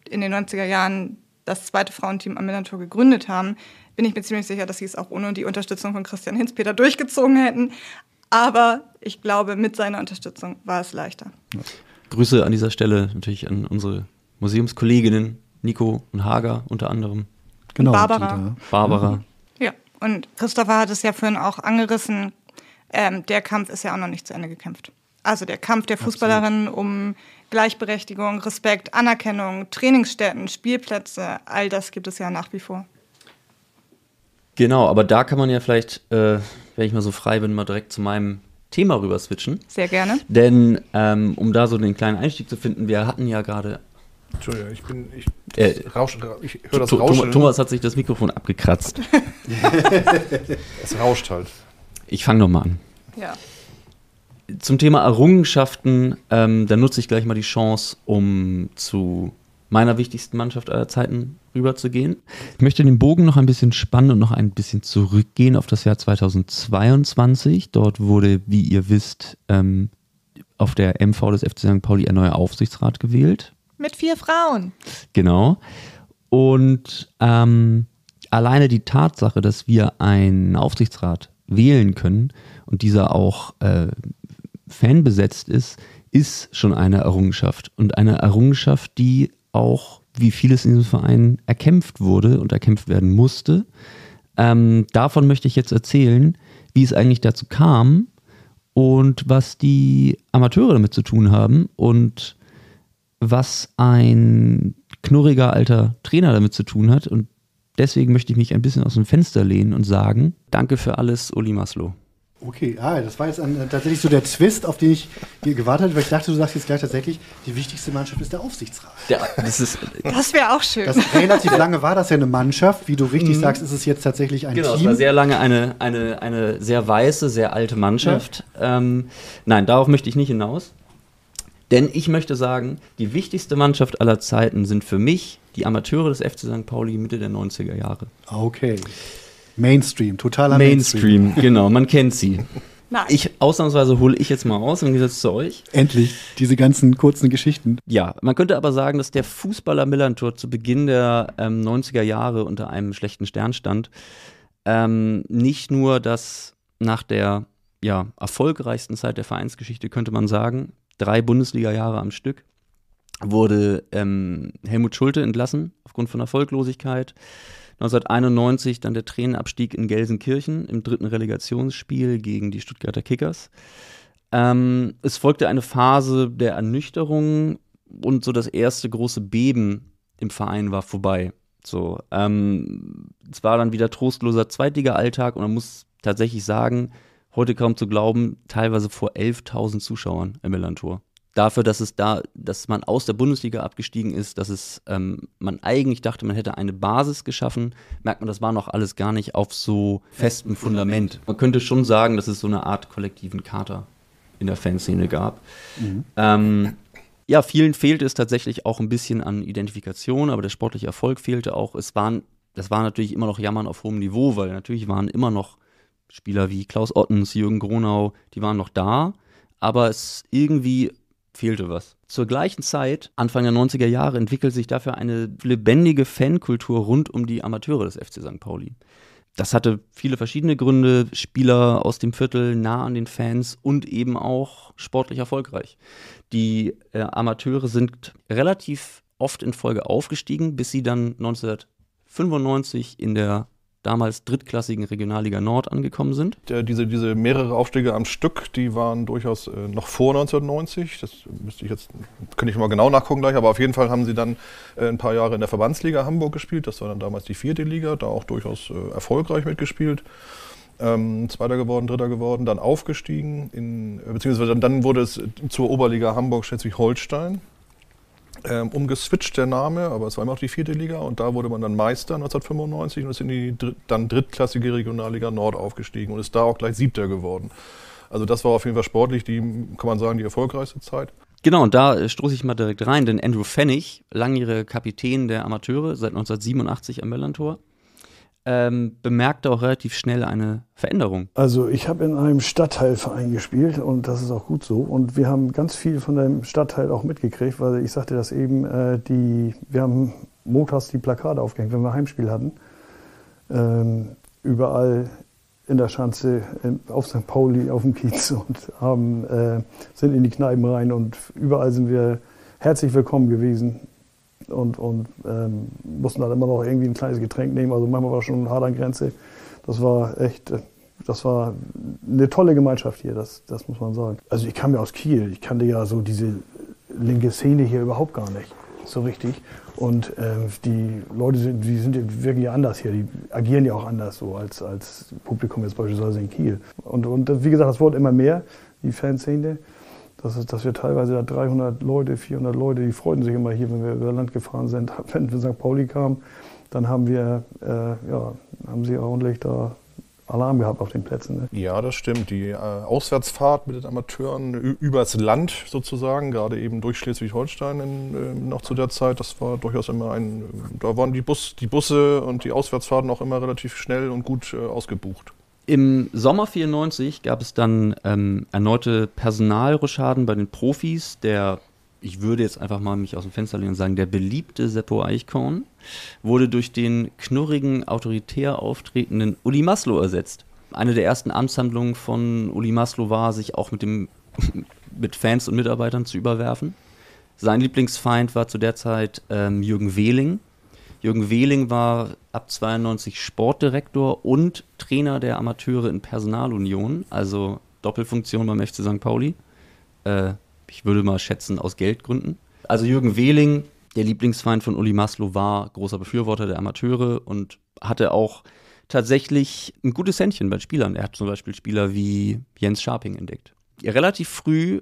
in den 90er Jahren das zweite Frauenteam am Millantor gegründet haben, bin ich mir ziemlich sicher, dass sie es auch ohne die Unterstützung von Christian Hinzpeter durchgezogen hätten. Aber ich glaube, mit seiner Unterstützung war es leichter. Ja. Grüße an dieser Stelle natürlich an unsere Museumskolleginnen Nico und Hager unter anderem. Genau. Barbara. Barbara. Ja, und Christopher hat es ja vorhin auch angerissen. Der Kampf ist ja auch noch nicht zu Ende gekämpft. Also der Kampf der Fußballerinnen um Gleichberechtigung, Respekt, Anerkennung, Trainingsstätten, Spielplätze, all das gibt es ja nach wie vor. Genau, aber da kann man ja vielleicht, wenn ich mal so frei bin, mal direkt zu meinem Thema rüber switchen. Sehr gerne. Denn um da so den kleinen Einstieg zu finden, wir hatten ja gerade... Entschuldigung, ich höre das Rauschen. Thomas hat sich das Mikrofon abgekratzt. Es rauscht halt. Ich fange nochmal an. Ja. Zum Thema Errungenschaften, da nutze ich gleich mal die Chance, um zu meiner wichtigsten Mannschaft aller Zeiten rüberzugehen. Ich möchte den Bogen noch ein bisschen spannen und noch ein bisschen zurückgehen auf das Jahr 2022. Dort wurde, wie ihr wisst, auf der MV des FC St. Pauli ein neuer Aufsichtsrat gewählt. Mit 4 Frauen. Genau. Und alleine die Tatsache, dass wir einen Aufsichtsrat wählen können und dieser auch fanbesetzt ist schon eine Errungenschaft. Und eine Errungenschaft, die auch, wie vieles in diesem Verein, erkämpft wurde und erkämpft werden musste. Davon möchte ich jetzt erzählen, wie es eigentlich dazu kam und was die Amateure damit zu tun haben und was ein knurriger alter Trainer damit zu tun hat. Und deswegen möchte ich mich ein bisschen aus dem Fenster lehnen und sagen, danke für alles, Uli Maslow. Okay, das war jetzt tatsächlich so der Twist, auf den ich hier gewartet habe, weil ich dachte, du sagst jetzt gleich tatsächlich, die wichtigste Mannschaft ist der Aufsichtsrat. Ja, das wäre auch schön. Relativ lange war das ja eine Mannschaft, wie du richtig sagst, ist es jetzt tatsächlich ein Team. Genau, es war sehr lange eine sehr weiße, sehr alte Mannschaft. Ja. Nein, darauf möchte ich nicht hinaus. Denn ich möchte sagen, die wichtigste Mannschaft aller Zeiten sind für mich die Amateure des FC St. Pauli Mitte der 90er Jahre. Okay. Mainstream, totaler Mainstream, genau, man kennt sie. Nice. Ausnahmsweise hole ich jetzt mal aus, im Gegensatz zu euch. Endlich, diese ganzen kurzen Geschichten. Ja, man könnte aber sagen, dass der Fußballer Millantor zu Beginn der 90er Jahre unter einem schlechten Stern stand. Nicht nur, dass nach der erfolgreichsten Zeit der Vereinsgeschichte, könnte man sagen, 3 Bundesliga-Jahre am Stück, wurde Helmut Schulte entlassen aufgrund von Erfolglosigkeit. 1991 dann der Trainerabstieg in Gelsenkirchen im 3. Relegationsspiel gegen die Stuttgarter Kickers. Es folgte eine Phase der Ernüchterung und so das erste große Beben im Verein war vorbei. Es war dann wieder trostloser Zweitliga-Alltag und man muss tatsächlich sagen, heute kaum zu glauben, teilweise vor 11.000 Zuschauern im Millantor. Dafür, dass man aus der Bundesliga abgestiegen ist, dass man eigentlich dachte, man hätte eine Basis geschaffen, merkt man, das war noch alles gar nicht auf so festem Fundament. Man könnte schon sagen, dass es so eine Art kollektiven Kater in der Fanszene gab. Mhm. Vielen fehlte es tatsächlich auch ein bisschen an Identifikation, aber der sportliche Erfolg fehlte auch. Das war natürlich immer noch Jammern auf hohem Niveau, weil natürlich waren immer noch Spieler wie Klaus Ottens, Jürgen Gronau, die waren noch da, aber es irgendwie fehlte was. Zur gleichen Zeit, Anfang der 90er Jahre, entwickelt sich dafür eine lebendige Fankultur rund um die Amateure des FC St. Pauli. Das hatte viele verschiedene Gründe, Spieler aus dem Viertel nah an den Fans und eben auch sportlich erfolgreich. Die Amateure sind relativ oft in Folge aufgestiegen, bis sie dann 1995 in der damals drittklassigen Regionalliga Nord angekommen sind. Diese mehrere Aufstiege am Stück, die waren durchaus noch vor 1990. Das könnte ich mal genau nachgucken gleich, aber auf jeden Fall haben sie dann ein paar Jahre in der Verbandsliga Hamburg gespielt. Das war dann damals die 4. Liga, da auch durchaus erfolgreich mitgespielt. Zweiter geworden, Dritter geworden, dann aufgestiegen, beziehungsweise dann wurde es zur Oberliga Hamburg Schleswig-Holstein. Umgeswitcht der Name, aber es war immer noch die 4. Liga und da wurde man dann Meister 1995 und ist in die dann drittklassige Regionalliga Nord aufgestiegen und ist da auch gleich 7. geworden. Also das war auf jeden Fall sportlich, kann man sagen, die erfolgreichste Zeit. Genau, und da stoße ich mal direkt rein, denn Andrew Pfennig, langjähriger Kapitän der Amateure, seit 1987 am Mellantor, bemerkte auch relativ schnell eine Veränderung. Also ich habe in einem Stadtteilverein gespielt und das ist auch gut so. Und wir haben ganz viel von dem Stadtteil auch mitgekriegt, weil ich sagte das eben, wir haben montags die Plakate aufgehängt, wenn wir Heimspiel hatten. Überall in der Schanze, auf St. Pauli, auf dem Kiez und sind in die Kneipen rein und überall sind wir herzlich willkommen gewesen. Und mussten dann immer noch irgendwie ein kleines Getränk nehmen. Also manchmal war schon hart an Grenze. Das war eine tolle Gemeinschaft hier, das muss man sagen. Also ich kam ja aus Kiel, ich kannte ja so diese linke Szene hier überhaupt gar nicht so richtig. Und die Leute sind wirklich anders hier, die agieren ja auch anders so als Publikum jetzt beispielsweise in Kiel. Und wie gesagt, das wurde immer mehr, die Fanszene. Dass wir teilweise da 300 Leute, 400 Leute, die freuten sich immer hier, wenn wir über Land gefahren sind. Wenn wir St. Pauli kamen, dann haben sie ordentlich da Alarm gehabt auf den Plätzen. Ne? Ja, das stimmt. Die Auswärtsfahrt mit den Amateuren übers Land sozusagen, gerade eben durch Schleswig-Holstein noch zu der Zeit, das war durchaus immer da waren die Busse und die Auswärtsfahrten auch immer relativ schnell und gut ausgebucht. Im Sommer 94 gab es dann erneute Personalrochaden bei den Profis. Ich würde jetzt einfach mal mich aus dem Fenster lehnen und sagen, der beliebte Seppo Eichkorn wurde durch den knurrigen, autoritär auftretenden Uli Maslow ersetzt. Eine der ersten Amtshandlungen von Uli Maslow war, sich auch mit Fans und Mitarbeitern zu überwerfen. Sein Lieblingsfeind war zu der Zeit Jürgen Wehling. Jürgen Wehling war ab 92 Sportdirektor und Trainer der Amateure in Personalunion, also Doppelfunktion beim FC St. Pauli. Ich würde mal schätzen, aus Geldgründen. Also Jürgen Wehling, der Lieblingsfeind von Uli Maslow, war großer Befürworter der Amateure und hatte auch tatsächlich ein gutes Händchen bei Spielern. Er hat zum Beispiel Spieler wie Jens Scharping entdeckt. Relativ früh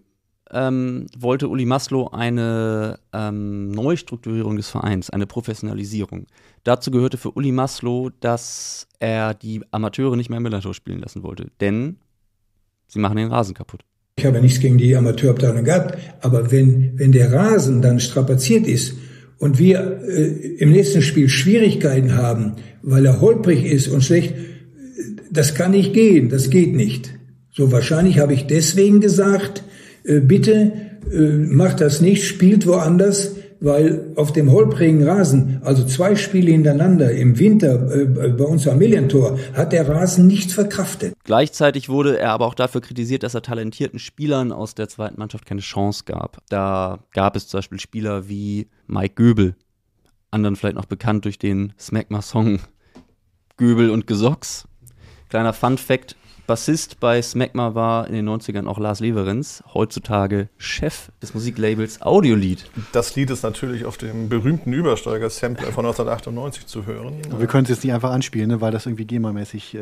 wollte Uli Maslow eine Neustrukturierung des Vereins, eine Professionalisierung. Dazu gehörte für Uli Maslow, dass er die Amateure nicht mehr im Millantor spielen lassen wollte, denn sie machen den Rasen kaputt. Ich habe nichts gegen die Amateurabteilung gehabt, aber wenn der Rasen dann strapaziert ist und wir im nächsten Spiel Schwierigkeiten haben, weil er holprig ist und schlecht, das kann nicht gehen, das geht nicht. So wahrscheinlich habe ich deswegen gesagt, bitte macht das nicht, spielt woanders, weil auf dem holprigen Rasen, also 2 Spiele hintereinander im Winter bei uns am Millantor, hat der Rasen nicht verkraftet. Gleichzeitig wurde er aber auch dafür kritisiert, dass er talentierten Spielern aus der zweiten Mannschaft keine Chance gab. Da gab es zum Beispiel Spieler wie Mike Göbel, anderen vielleicht noch bekannt durch den Smegma-Song Göbel und Gesocks. Kleiner Fun-Fact: Bassist bei Smegma war in den 90ern auch Lars Leverenz, heutzutage Chef des Musiklabels Audiolied. Das Lied ist natürlich auf dem berühmten Übersteiger-Sampler von 1998 zu hören. Aber wir können es jetzt nicht einfach anspielen, ne, weil das irgendwie GEMA-mäßig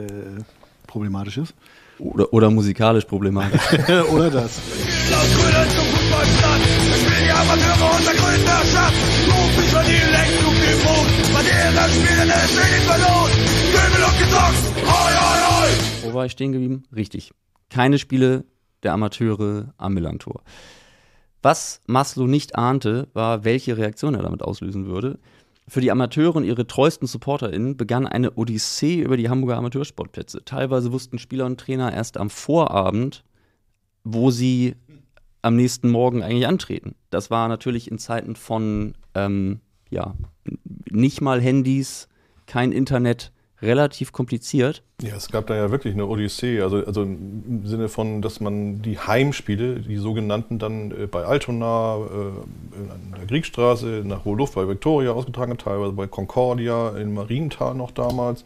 problematisch ist. Oder musikalisch problematisch. Oder das. Wo war ich stehen geblieben? Richtig. Keine Spiele der Amateure am Millantor. Was Maslow nicht ahnte, war, welche Reaktion er damit auslösen würde. Für die Amateure und ihre treuesten SupporterInnen begann eine Odyssee über die Hamburger Amateursportplätze. Teilweise wussten Spieler und Trainer erst am Vorabend, wo sie am nächsten Morgen eigentlich antreten. Das war natürlich in Zeiten von nicht mal Handys, kein Internet, relativ kompliziert. Ja, es gab da ja wirklich eine Odyssee, also im Sinne von, dass man die Heimspiele, die sogenannten, dann bei Altona, an der Kriegstraße, nach Hohe Luft bei Victoria ausgetragen hat, teilweise bei Concordia, in Marienthal noch damals.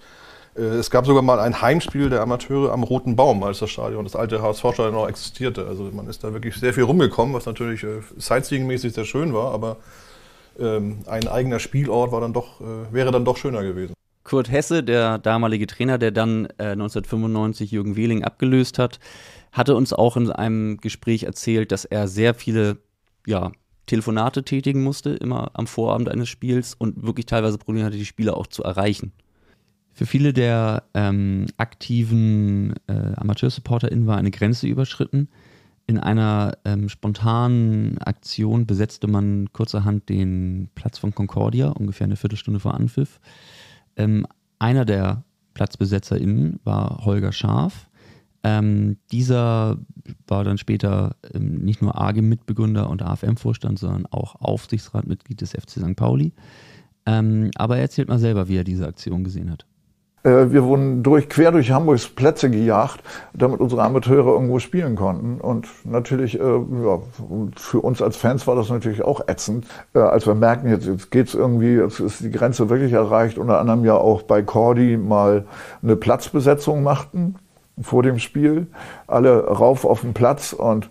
Es gab sogar mal ein Heimspiel der Amateure am Roten Baum, als das alte HSV-Stadion noch existierte. Also man ist da wirklich sehr viel rumgekommen, was natürlich sightseeing-mäßig sehr schön war, aber ein eigener Spielort wäre dann doch schöner gewesen. Kurt Hesse, der damalige Trainer, der dann 1995 Jürgen Wehling abgelöst hat, hatte uns auch in einem Gespräch erzählt, dass er sehr viele Telefonate tätigen musste, immer am Vorabend eines Spiels und wirklich teilweise Probleme hatte, die Spieler auch zu erreichen. Für viele der aktiven AmateursupporterInnen war eine Grenze überschritten. In einer spontanen Aktion besetzte man kurzerhand den Platz von Concordia, ungefähr eine Viertelstunde vor Anpfiff. Einer der PlatzbesetzerInnen war Holger Scharf. Dieser war dann später nicht nur AG-Mitbegründer und AFM-Vorstand, sondern auch Aufsichtsratmitglied des FC St. Pauli. Aber er erzählt mal selber, wie er diese Aktion gesehen hat. Wir wurden quer durch Hamburgs Plätze gejagt, damit unsere Amateure irgendwo spielen konnten. Und natürlich, für uns als Fans war das natürlich auch ätzend, als wir merkten, jetzt geht's irgendwie, jetzt ist die Grenze wirklich erreicht. Unter anderem ja auch bei Cordy mal eine Platzbesetzung machten vor dem Spiel. Alle rauf auf den Platz und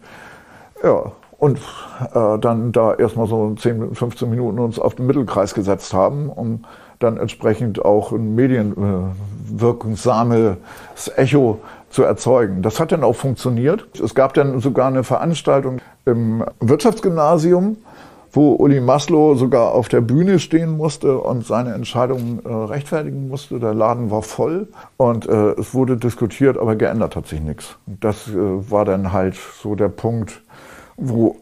dann da erstmal so 10, 15 Minuten uns auf den Mittelkreis gesetzt haben, um dann entsprechend auch ein medienwirksames Echo zu erzeugen. Das hat dann auch funktioniert. Es gab dann sogar eine Veranstaltung im Wirtschaftsgymnasium, wo Uli Maslow sogar auf der Bühne stehen musste und seine Entscheidung rechtfertigen musste. Der Laden war voll und es wurde diskutiert, aber geändert hat sich nichts. Das war dann halt so der Punkt, wo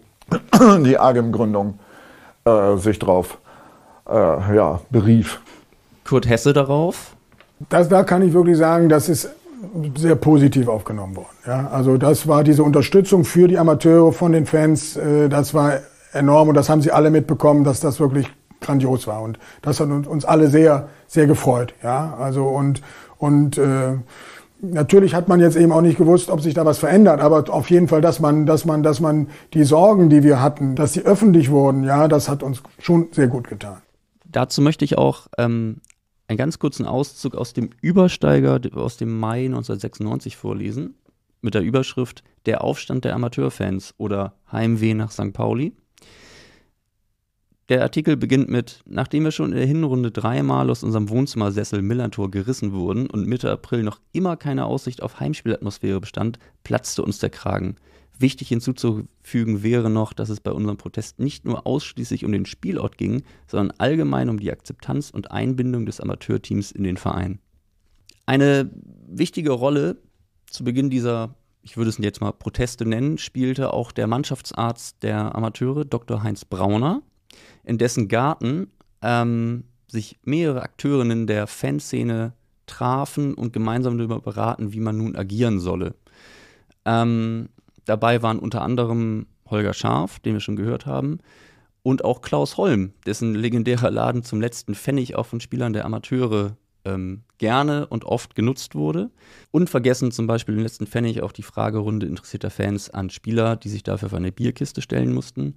die AGM-Gründung sich drauf berief. Kurt Hesse darauf? Da kann ich wirklich sagen, das ist sehr positiv aufgenommen worden. Ja, also das war diese Unterstützung für die Amateure von den Fans, das war enorm und das haben sie alle mitbekommen, dass das wirklich grandios war und das hat uns alle sehr, sehr gefreut. Ja, also und natürlich hat man jetzt eben auch nicht gewusst, ob sich da was verändert, aber auf jeden Fall, dass man die Sorgen, die wir hatten, dass sie öffentlich wurden, ja, das hat uns schon sehr gut getan. Dazu möchte ich auch einen ganz kurzen Auszug aus dem Übersteiger aus dem Mai 1996 vorlesen, mit der Überschrift Der Aufstand der Amateurfans oder Heimweh nach St. Pauli. Der Artikel beginnt mit: Nachdem wir schon in der Hinrunde 3-mal aus unserem Wohnzimmersessel Millantor gerissen wurden und Mitte April noch immer keine Aussicht auf Heimspielatmosphäre bestand, platzte uns der Kragen. Wichtig hinzuzufügen wäre noch, dass es bei unserem Protest nicht nur ausschließlich um den Spielort ging, sondern allgemein um die Akzeptanz und Einbindung des Amateurteams in den Verein. Eine wichtige Rolle zu Beginn dieser, ich würde es jetzt mal Proteste nennen, spielte auch der Mannschaftsarzt der Amateure, Dr. Heinz Brauner, in dessen Garten sich mehrere Akteurinnen der Fanszene trafen und gemeinsam darüber beraten, wie man nun agieren solle. Dabei waren unter anderem Holger Scharf, den wir schon gehört haben, und auch Klaus Holm, dessen legendärer Laden zum letzten Pfennig auch von Spielern der Amateure gerne und oft genutzt wurde. Unvergessen zum Beispiel im letzten Pfennig auch die Fragerunde interessierter Fans an Spieler, die sich dafür vor eine Bierkiste stellen mussten.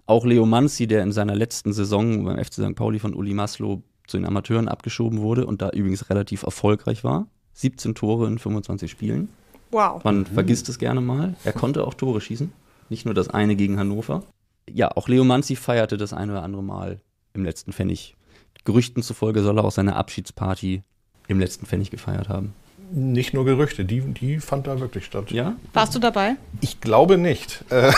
Auch Leo Manzi, der in seiner letzten Saison beim FC St. Pauli von Uli Maslow zu den Amateuren abgeschoben wurde und da übrigens relativ erfolgreich war. 17 Tore in 25 Spielen. Wow. Man vergisst es gerne mal. Er konnte auch Tore schießen. Nicht nur das eine gegen Hannover. Ja, auch Leo Manzi feierte das eine oder andere Mal im letzten Pfennig. Gerüchten zufolge soll er auch seine Abschiedsparty im letzten Pfennig gefeiert haben. Nicht nur Gerüchte, die fand da wirklich statt. Ja? Warst du dabei? Ich glaube nicht. Das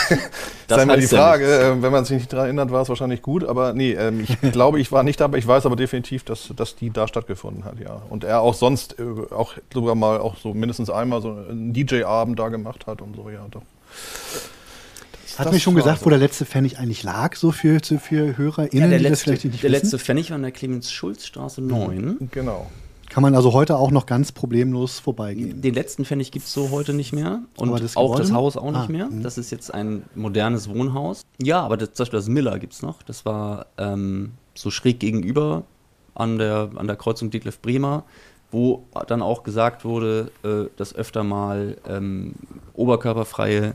ist einmal die Frage. Wenn man sich nicht daran erinnert, war es wahrscheinlich gut. Aber nee, ich glaube, ich war nicht dabei. Ich weiß aber definitiv, dass die da stattgefunden hat, ja. Und er auch sonst auch sogar mal auch so mindestens einmal so einen DJ-Abend da gemacht hat und so, ja. Doch. Hat mir schon gesagt, wo der letzte Pfennig eigentlich lag, so für HörerInnen, die das vielleicht nicht wissen? Der letzte Pfennig war in der Clemens-Schulz-Straße 9. Genau. Kann man also heute auch noch ganz problemlos vorbeigehen. Den letzten Pfennig gibt es so heute nicht mehr. Und das auch das Haus auch nicht mehr. Das ist jetzt ein modernes Wohnhaus. Ja, aber zum Beispiel das Miller gibt es noch. Das war so schräg gegenüber an der Kreuzung Detlev-Bremer, wo dann auch gesagt wurde, dass öfter mal oberkörperfreie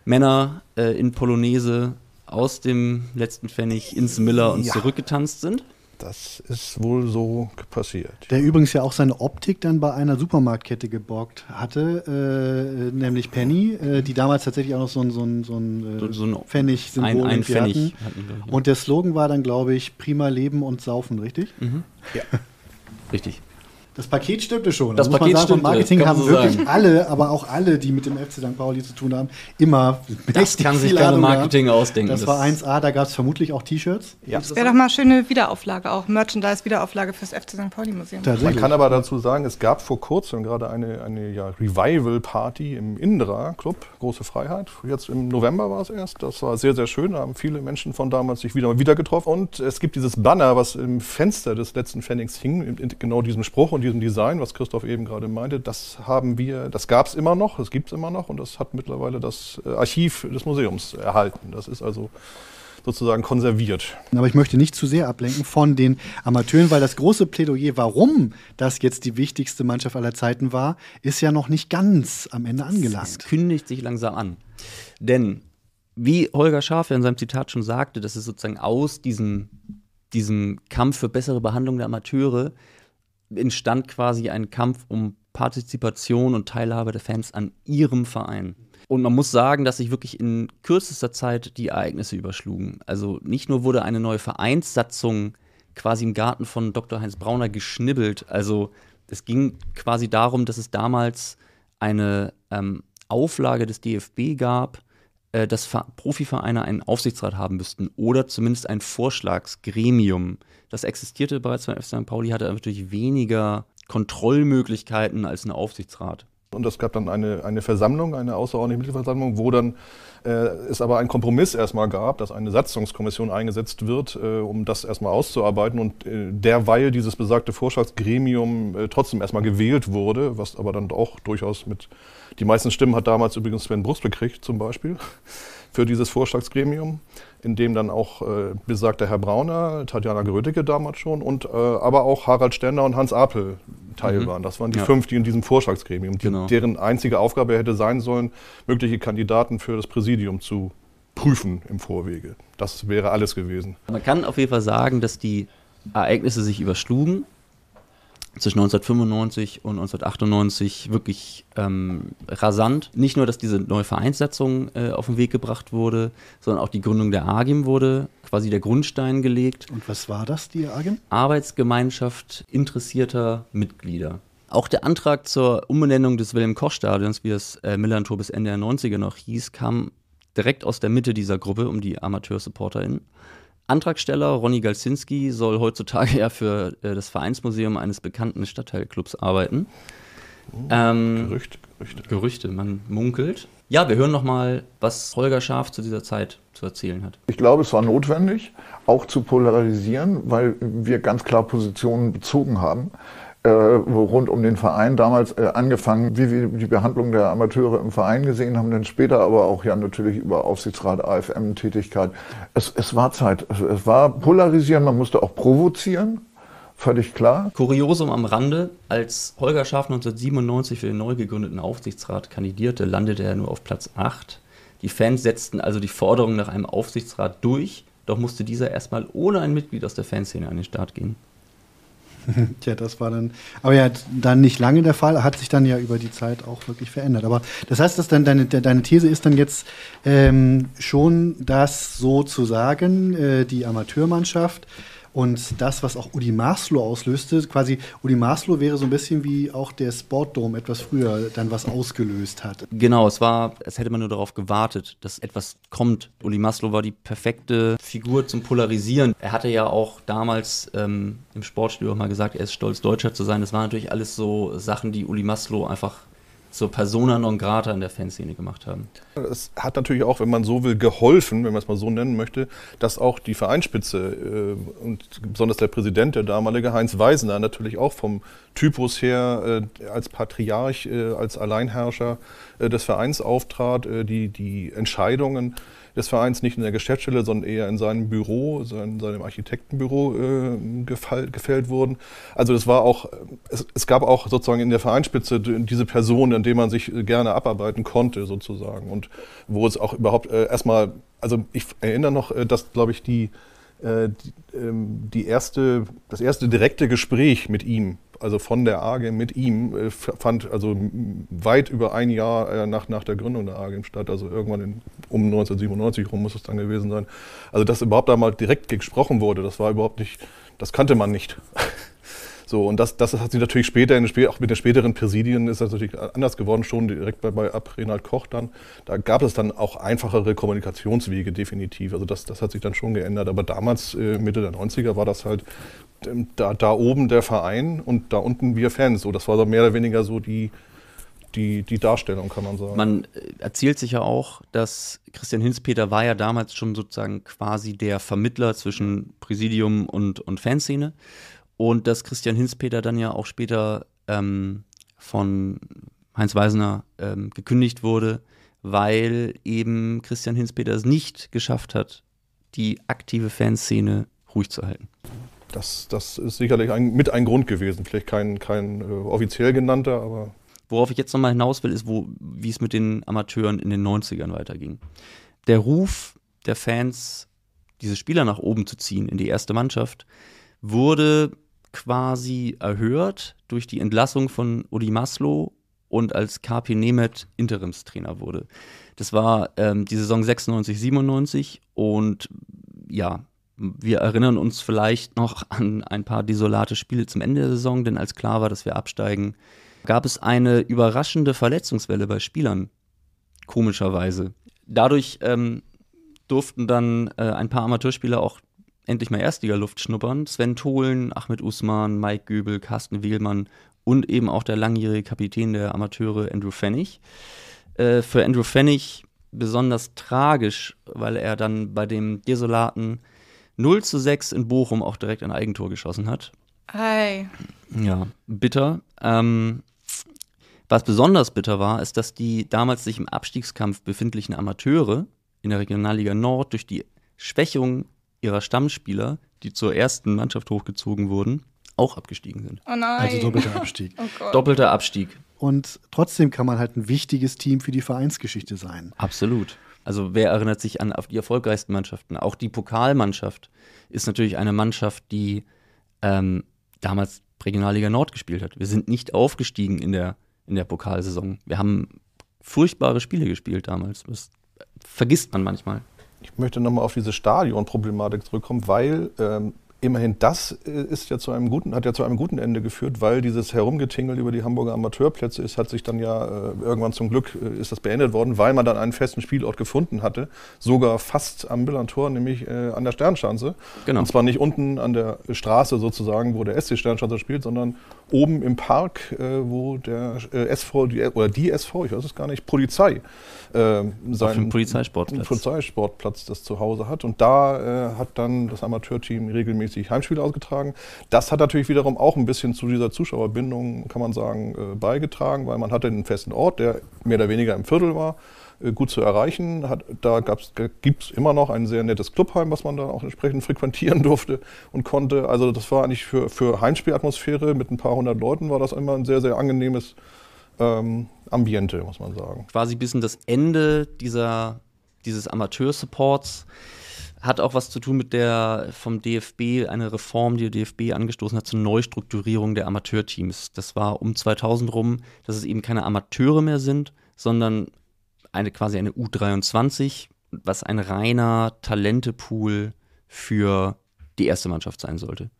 Männer in Polonaise aus dem letzten Pfennig ins Miller und zurückgetanzt sind. Das ist wohl so passiert. Der übrigens ja auch seine Optik dann bei einer Supermarktkette geborgt hatte, nämlich Penny, die damals tatsächlich auch noch so ein Pfennig-Symbol ein Pfennig hatten. Und der Slogan war dann, glaube ich, prima leben und saufen, richtig? Mhm. Ja, richtig. Das Paket stimmte schon. Das Paket stimmte. Marketing haben wirklich alle, aber auch alle, die mit dem FC St. Pauli zu tun haben, immer das kann sich keine Marketing ausdenken. Das war 1A, da gab es vermutlich auch T-Shirts. Ja. Das wäre doch mal eine schöne Wiederauflage, auch Merchandise-Wiederauflage fürs FC St. Pauli Museum. Man kann aber dazu sagen, es gab vor kurzem gerade eine Revival-Party im Indra Club, Große Freiheit. Jetzt im November war es erst. Das war sehr, sehr schön. Da haben viele Menschen von damals sich wieder getroffen. Und es gibt dieses Banner, was im Fenster des letzten Pfennigs hing, in genau diesem Spruch und diesem Design, was Christoph eben gerade meinte, das gab es immer noch, das gibt es immer noch und das hat mittlerweile das Archiv des Museums erhalten. Das ist also sozusagen konserviert. Aber ich möchte nicht zu sehr ablenken von den Amateuren, weil das große Plädoyer, warum das jetzt die wichtigste Mannschaft aller Zeiten war, ist ja noch nicht ganz am Ende angelangt. Es kündigt sich langsam an. Denn, wie Holger Schaaf ja in seinem Zitat schon sagte, dass es sozusagen aus diesem Kampf für bessere Behandlung der Amateure entstand quasi ein Kampf um Partizipation und Teilhabe der Fans an ihrem Verein. Und man muss sagen, dass sich wirklich in kürzester Zeit die Ereignisse überschlugen. Also nicht nur wurde eine neue Vereinssatzung quasi im Garten von Dr. Heinz Brauner geschnibbelt. Also es ging quasi darum, dass es damals eine Auflage des DFB gab, dass Profivereine einen Aufsichtsrat haben müssten oder zumindest ein Vorschlagsgremium. Das existierte bereits beim FC St. Pauli, hatte natürlich weniger Kontrollmöglichkeiten als ein Aufsichtsrat. Und es gab dann eine Versammlung, eine außerordentliche Mitgliederversammlung, wo dann es aber einen Kompromiss erstmal gab, dass eine Satzungskommission eingesetzt wird, um das erstmal auszuarbeiten. Und derweil dieses besagte Vorschlagsgremium trotzdem erstmal gewählt wurde, was aber dann auch durchaus die meisten Stimmen hat damals übrigens Sven Brust gekriegt zum Beispiel, für dieses Vorschlagsgremium, in dem dann auch besagter Herr Brauner, Tatjana Grödecke damals schon und aber auch Harald Stender und Hans Apel Teil waren. Das waren die 5, die in diesem Vorschlagsgremium, deren einzige Aufgabe hätte sein sollen, mögliche Kandidaten für das Präsidium zu prüfen im Vorwege. Das wäre alles gewesen. Man kann auf jeden Fall sagen, dass die Ereignisse sich überschlugen. Zwischen 1995 und 1998 wirklich rasant. Nicht nur, dass diese neue Vereinssatzung auf den Weg gebracht wurde, sondern auch die Gründung der AGIM wurde quasi der Grundstein gelegt. Und was war das, die AGIM? Arbeitsgemeinschaft interessierter Mitglieder. Auch der Antrag zur Umbenennung des Wilhelm-Koch-Stadions, wie es Millerntor bis Ende der 90er noch hieß, kam direkt aus der Mitte dieser Gruppe um die Amateur-SupporterInnen. Antragsteller Ronny Galsinski soll heutzutage ja für das Vereinsmuseum eines bekannten Stadtteilclubs arbeiten. Gerüchte, man munkelt. Ja, wir hören nochmal, was Holger Schaaf zu dieser Zeit zu erzählen hat. Ich glaube, es war notwendig, auch zu polarisieren, weil wir ganz klar Positionen bezogen haben. Rund um den Verein damals angefangen, wie wir die Behandlung der Amateure im Verein gesehen haben, dann später aber auch ja natürlich über Aufsichtsrat, AFM-Tätigkeit. Es war Zeit, es war polarisieren, man musste auch provozieren, völlig klar. Kuriosum am Rande, als Holger Schaaf 1997 für den neu gegründeten Aufsichtsrat kandidierte, landete er nur auf Platz 8. Die Fans setzten also die Forderung nach einem Aufsichtsrat durch, doch musste dieser erstmal ohne ein Mitglied aus der Fanszene an den Start gehen. Tja, das war dann, aber ja, dann nicht lange der Fall, hat sich dann ja über die Zeit auch wirklich verändert. Aber das heißt, dass dann deine These ist dann jetzt schon, dass sozusagen die Amateurmannschaft und das, was auch Udi Maslow auslöste, quasi Udi Maslow wäre so ein bisschen wie auch der Sportdome etwas früher dann was ausgelöst hat. Genau, es hätte man nur darauf gewartet, dass etwas kommt. Udi Maslow war die perfekte Figur zum Polarisieren. Er hatte ja auch damals im Sportstudio auch mal gesagt, er ist stolz, Deutscher zu sein. Das waren natürlich alles so Sachen, die Uli Maslow einfach zur Persona non grata in der Fanszene gemacht haben. Es hat natürlich auch, wenn man so will, geholfen, wenn man es mal so nennen möchte, dass auch die Vereinsspitze und besonders der Präsident, der damalige Heinz Weisner, natürlich auch vom Typus her als Patriarch, als Alleinherrscher des Vereins auftrat, die Entscheidungen des Vereins nicht in der Geschäftsstelle, sondern eher in seinem Büro, seinem Architektenbüro gefällt wurden. Also das war auch, es gab auch sozusagen in der Vereinsspitze diese Person, an der man sich gerne abarbeiten konnte sozusagen und wo es auch überhaupt erstmal, also ich erinnere noch, dass glaube ich die das erste direkte Gespräch mit ihm, also von der AGEM mit ihm, fand also weit über ein Jahr nach der Gründung der AGEM statt, also irgendwann um 1997 rum muss es dann gewesen sein. Also dass überhaupt einmal direkt gesprochen wurde, das war überhaupt nicht, das kannte man nicht. So, und das hat sich natürlich später, auch mit den späteren Präsidien ist das natürlich anders geworden, schon direkt ab Renald Koch dann. Da gab es dann auch einfachere Kommunikationswege, definitiv. Also das hat sich dann schon geändert. Aber damals, Mitte der 90er, war das halt da oben der Verein und da unten wir Fans. So, das war so mehr oder weniger so die Darstellung, kann man sagen. Man erzählt sich ja auch, dass Christian Hinzpeter war ja damals schon sozusagen quasi der Vermittler zwischen Präsidium und Fanszene. Und dass Christian Hinzpeter dann ja auch später von Heinz Weisner gekündigt wurde, weil eben Christian Hinzpeter es nicht geschafft hat, die aktive Fanszene ruhig zu halten. Das ist sicherlich mit ein Grund gewesen, vielleicht kein offiziell genannter, aber... Worauf ich jetzt nochmal hinaus will, ist, wie es mit den Amateuren in den 90ern weiterging. Der Ruf der Fans, diese Spieler nach oben zu ziehen in die erste Mannschaft, wurde quasi erhöht durch die Entlassung von Uli Maslow und als KP Nemeth Interimstrainer wurde. Das war die Saison 96, 97 und ja, wir erinnern uns vielleicht noch an ein paar desolate Spiele zum Ende der Saison, denn als klar war, dass wir absteigen, gab es eine überraschende Verletzungswelle bei Spielern, komischerweise. Dadurch durften dann ein paar Amateurspieler auch endlich mal Erstliga-Luft schnuppern. Sven Tholen, Ahmed Usman, Mike Göbel, Carsten Wehlmann und eben auch der langjährige Kapitän der Amateure Andrew Pfennig. Für Andrew Pfennig besonders tragisch, weil er dann bei dem desolaten 0:6 in Bochum auch direkt ein Eigentor geschossen hat. Hey. Ja, bitter. Was besonders bitter war, ist, dass die damals sich im Abstiegskampf befindlichen Amateure in der Regionalliga Nord durch die Schwächung ihrer Stammspieler, die zur ersten Mannschaft hochgezogen wurden, auch abgestiegen sind. Oh nein. Also doppelter Abstieg. Oh Gott. Doppelter Abstieg. Und trotzdem kann man halt ein wichtiges Team für die Vereinsgeschichte sein. Absolut. Also wer erinnert sich auf die erfolgreichsten Mannschaften? Auch die Pokalmannschaft ist natürlich eine Mannschaft, die damals Regionalliga Nord gespielt hat. Wir sind nicht aufgestiegen in der Pokalsaison. Wir haben furchtbare Spiele gespielt damals. Das vergisst man manchmal. Ich möchte nochmal auf diese Stadionproblematik zurückkommen, weil immerhin das hat ja zu einem guten Ende geführt, weil dieses Herumgetingel über die Hamburger Amateurplätze hat sich dann ja irgendwann zum Glück ist das beendet worden, weil man dann einen festen Spielort gefunden hatte, sogar fast am Millantor, nämlich an der Sternschanze. Genau. Und zwar nicht unten an der Straße sozusagen, wo der SC Sternschanze spielt, sondern oben im Park, wo der SV, die SV, ich weiß es gar nicht, Polizei seinen Polizeisportplatz das zu Hause hat. Und da hat dann das Amateurteam regelmäßig Heimspiele ausgetragen. Das hat natürlich wiederum auch ein bisschen zu dieser Zuschauerbindung, kann man sagen, beigetragen, weil man hatte einen festen Ort, der mehr oder weniger im Viertel war, gut zu erreichen. Da gibt es immer noch ein sehr nettes Clubheim, was man da auch entsprechend frequentieren durfte und konnte. Also das war eigentlich für Heimspielatmosphäre mit ein paar hundert Leuten war das immer ein sehr, sehr angenehmes Ambiente, muss man sagen. Quasi bis in das Ende dieses Amateursupports hat auch was zu tun mit der vom DFB, eine Reform, die der DFB angestoßen hat zur Neustrukturierung der Amateurteams. Das war um 2000 rum, dass es eben keine Amateure mehr sind, sondern quasi eine U23, was ein reiner Talentepool für die erste Mannschaft sein sollte.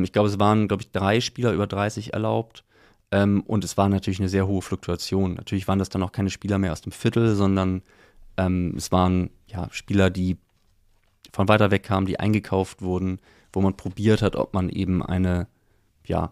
Ich glaube, es waren, 3 Spieler über 30 erlaubt. Und es war natürlich eine sehr hohe Fluktuation. Natürlich waren das dann auch keine Spieler mehr aus dem Viertel, sondern es waren Spieler, die von weiter weg kamen, die eingekauft wurden, wo man probiert hat, ob man eben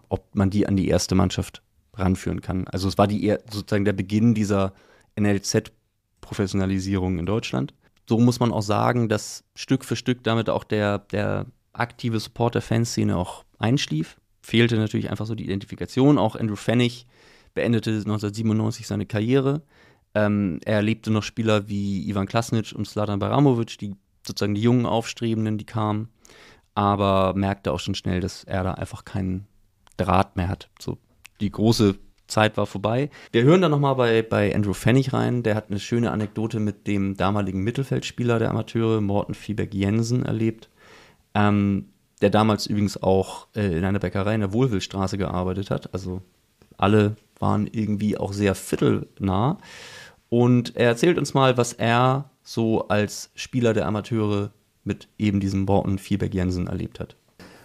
ob man die an die erste Mannschaft ranführen kann. Also es war sozusagen der Beginn dieser NLZ-Professionalisierung in Deutschland. So muss man auch sagen, dass Stück für Stück damit auch der aktive Support der Fanszene auch einschlief. Fehlte natürlich einfach so die Identifikation. Auch Andrew Pfennig beendete 1997 seine Karriere. Er erlebte noch Spieler wie Ivan Klasnic und Zlatan Baramovic, die sozusagen die jungen Aufstrebenden, die kamen, aber merkte auch schon schnell, dass er da einfach keinen Draht mehr hat. So, die große Zeit war vorbei. Wir hören dann nochmal bei Andrew Pfennig rein. Der hat eine schöne Anekdote mit dem damaligen Mittelfeldspieler der Amateure, Morten Fiebeck-Jensen, erlebt. der damals übrigens auch in einer Bäckerei in der Wohlwillstraße gearbeitet hat. Also alle waren irgendwie auch sehr viertelnah. Und er erzählt uns mal, was er so als Spieler der Amateure mit eben diesem Morten Fieberg-Jensen erlebt hat.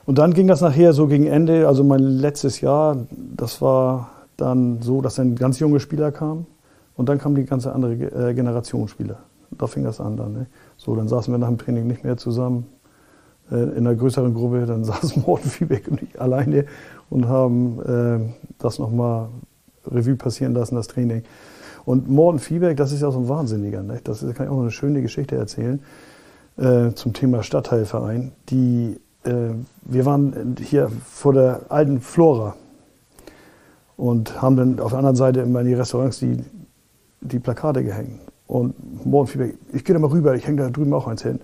Und dann ging das nachher so gegen Ende, also mein letztes Jahr, das war dann so, dass dann ganz junge Spieler kamen und dann kam die ganze andere Generation Spieler. Da fing das an dann. Ne? So, dann saßen wir nach dem Training nicht mehr zusammen in einer größeren Gruppe, dann saß Morten Fieberg und ich alleine und haben das nochmal Revue passieren lassen, das Training. Und Morten Fieberg, das ist ja so ein Wahnsinniger, ne? Das kann ich auch noch eine schöne Geschichte erzählen zum Thema Stadtteilverein. Wir waren hier vor der alten Flora und haben dann auf der anderen Seite immer in die Restaurants die Plakate gehängt. Und Morten Fieberg, ich gehe da mal rüber, ich hänge da drüben auch eins hin.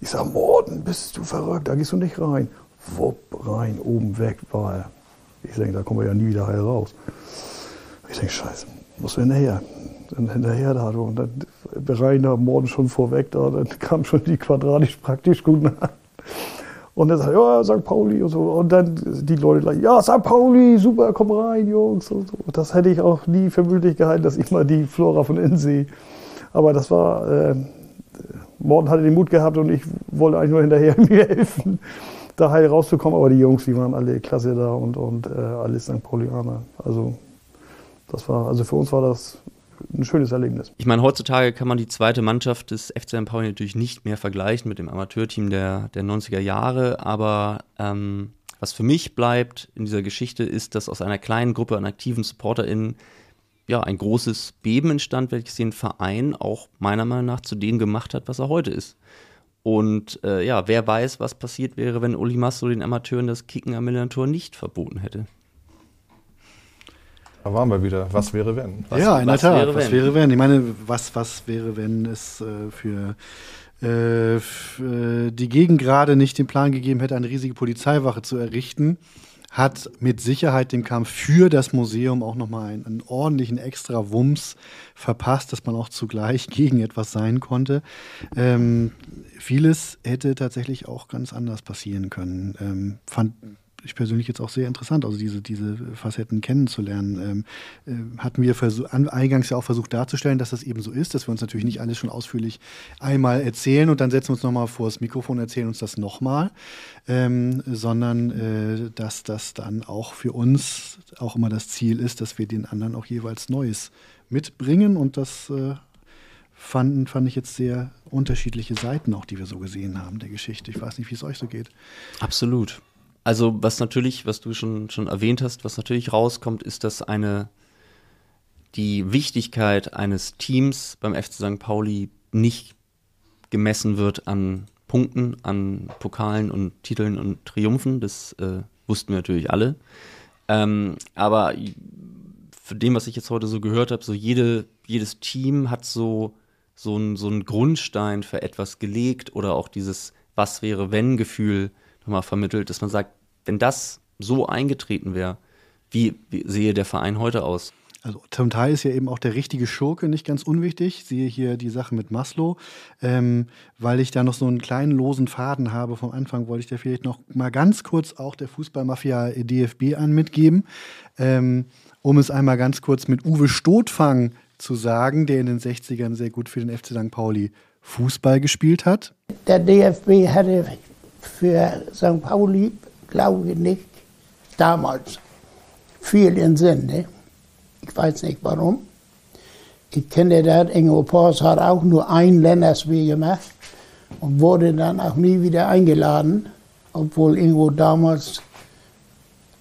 Ich sage, Morten, bist du verrückt, da gehst du nicht rein. Wupp, rein, oben weg war er. Ich denke, da kommen wir ja nie wieder heil raus. Ich denke, scheiße, musst du hinterher. Dann hinterher da, und dann rein da Morten schon vorweg, da, dann kam schon die quadratisch praktisch gut nach. Und dann sagt er, ja, St. Pauli und so. Und dann die Leute gleich, ja, St. Pauli, super, komm rein, Jungs. Und so. Das hätte ich auch nie für möglich gehalten, dass ich mal die Flora von innen sehe. Aber das war, Morten hatte den Mut gehabt und ich wollte eigentlich nur hinterher mir helfen, da heil rauszukommen. Aber die Jungs, die waren alle klasse da und alle St. Paulianer. Also, also für uns war das ein schönes Erlebnis. Ich meine, heutzutage kann man die zweite Mannschaft des FC St. Pauli natürlich nicht mehr vergleichen mit dem Amateurteam der 90er Jahre, aber was für mich bleibt in dieser Geschichte ist, dass aus einer kleinen Gruppe an aktiven SupporterInnen ja ein großes Beben entstand, welches den Verein auch meiner Meinung nach zu dem gemacht hat, was er heute ist. Und ja, wer weiß, was passiert wäre, wenn Uli Maslow den Amateuren das Kicken am Millantor nicht verboten hätte. Da waren wir wieder. Was wäre, wenn? Ja, in der Tat. Was wäre, wenn? Ich meine, was wäre, wenn es für die Gegend gerade nicht den Plan gegeben hätte, eine riesige Polizeiwache zu errichten, hat mit Sicherheit dem Kampf für das Museum auch nochmal einen ordentlichen extra Wumms verpasst, dass man auch zugleich gegen etwas sein konnte. Vieles hätte tatsächlich auch ganz anders passieren können. Fand ich persönlich jetzt auch sehr interessant, also diese Facetten kennenzulernen. Hatten wir eingangs ja auch versucht darzustellen, dass das eben so ist, dass wir uns natürlich nicht alles schon ausführlich einmal erzählen und dann setzen wir uns nochmal vor das Mikrofon und erzählen uns das nochmal, sondern dass das dann auch für uns auch immer das Ziel ist, dass wir den anderen auch jeweils Neues mitbringen und das fand ich jetzt sehr unterschiedliche Seiten auch, die wir so gesehen haben der Geschichte. Ich weiß nicht, wie es euch so geht. Absolut. Also was du schon erwähnt hast, was natürlich rauskommt, ist, dass die Wichtigkeit eines Teams beim FC St. Pauli nicht gemessen wird an Punkten, an Pokalen und Titeln und Triumphen. Das wussten wir natürlich alle. Aber für dem, was ich jetzt heute so gehört habe, so jedes Team hat so einen Grundstein für etwas gelegt oder auch dieses Was-wäre-wenn-Gefühl nochmal vermittelt, dass man sagt, wenn das so eingetreten wäre, wie sehe der Verein heute aus? Also zum Teil ist ja eben auch der richtige Schurke nicht ganz unwichtig. Ich sehe hier die Sache mit Maslow, weil ich da noch so einen kleinen losen Faden habe. Vom Anfang wollte ich da vielleicht noch mal ganz kurz auch der Fußballmafia DFB mitgeben, um es einmal ganz kurz mit Uwe Stotfang zu sagen, der in den 60ern sehr gut für den FC St. Pauli Fußball gespielt hat. Der DFB hatte für St. Pauli, glaube ich nicht, damals viel in Sinn. Ne? Ich weiß nicht warum. Ich kenne das, Ingo Pors hat auch nur ein Länderspiel gemacht und wurde dann auch nie wieder eingeladen, obwohl Ingo damals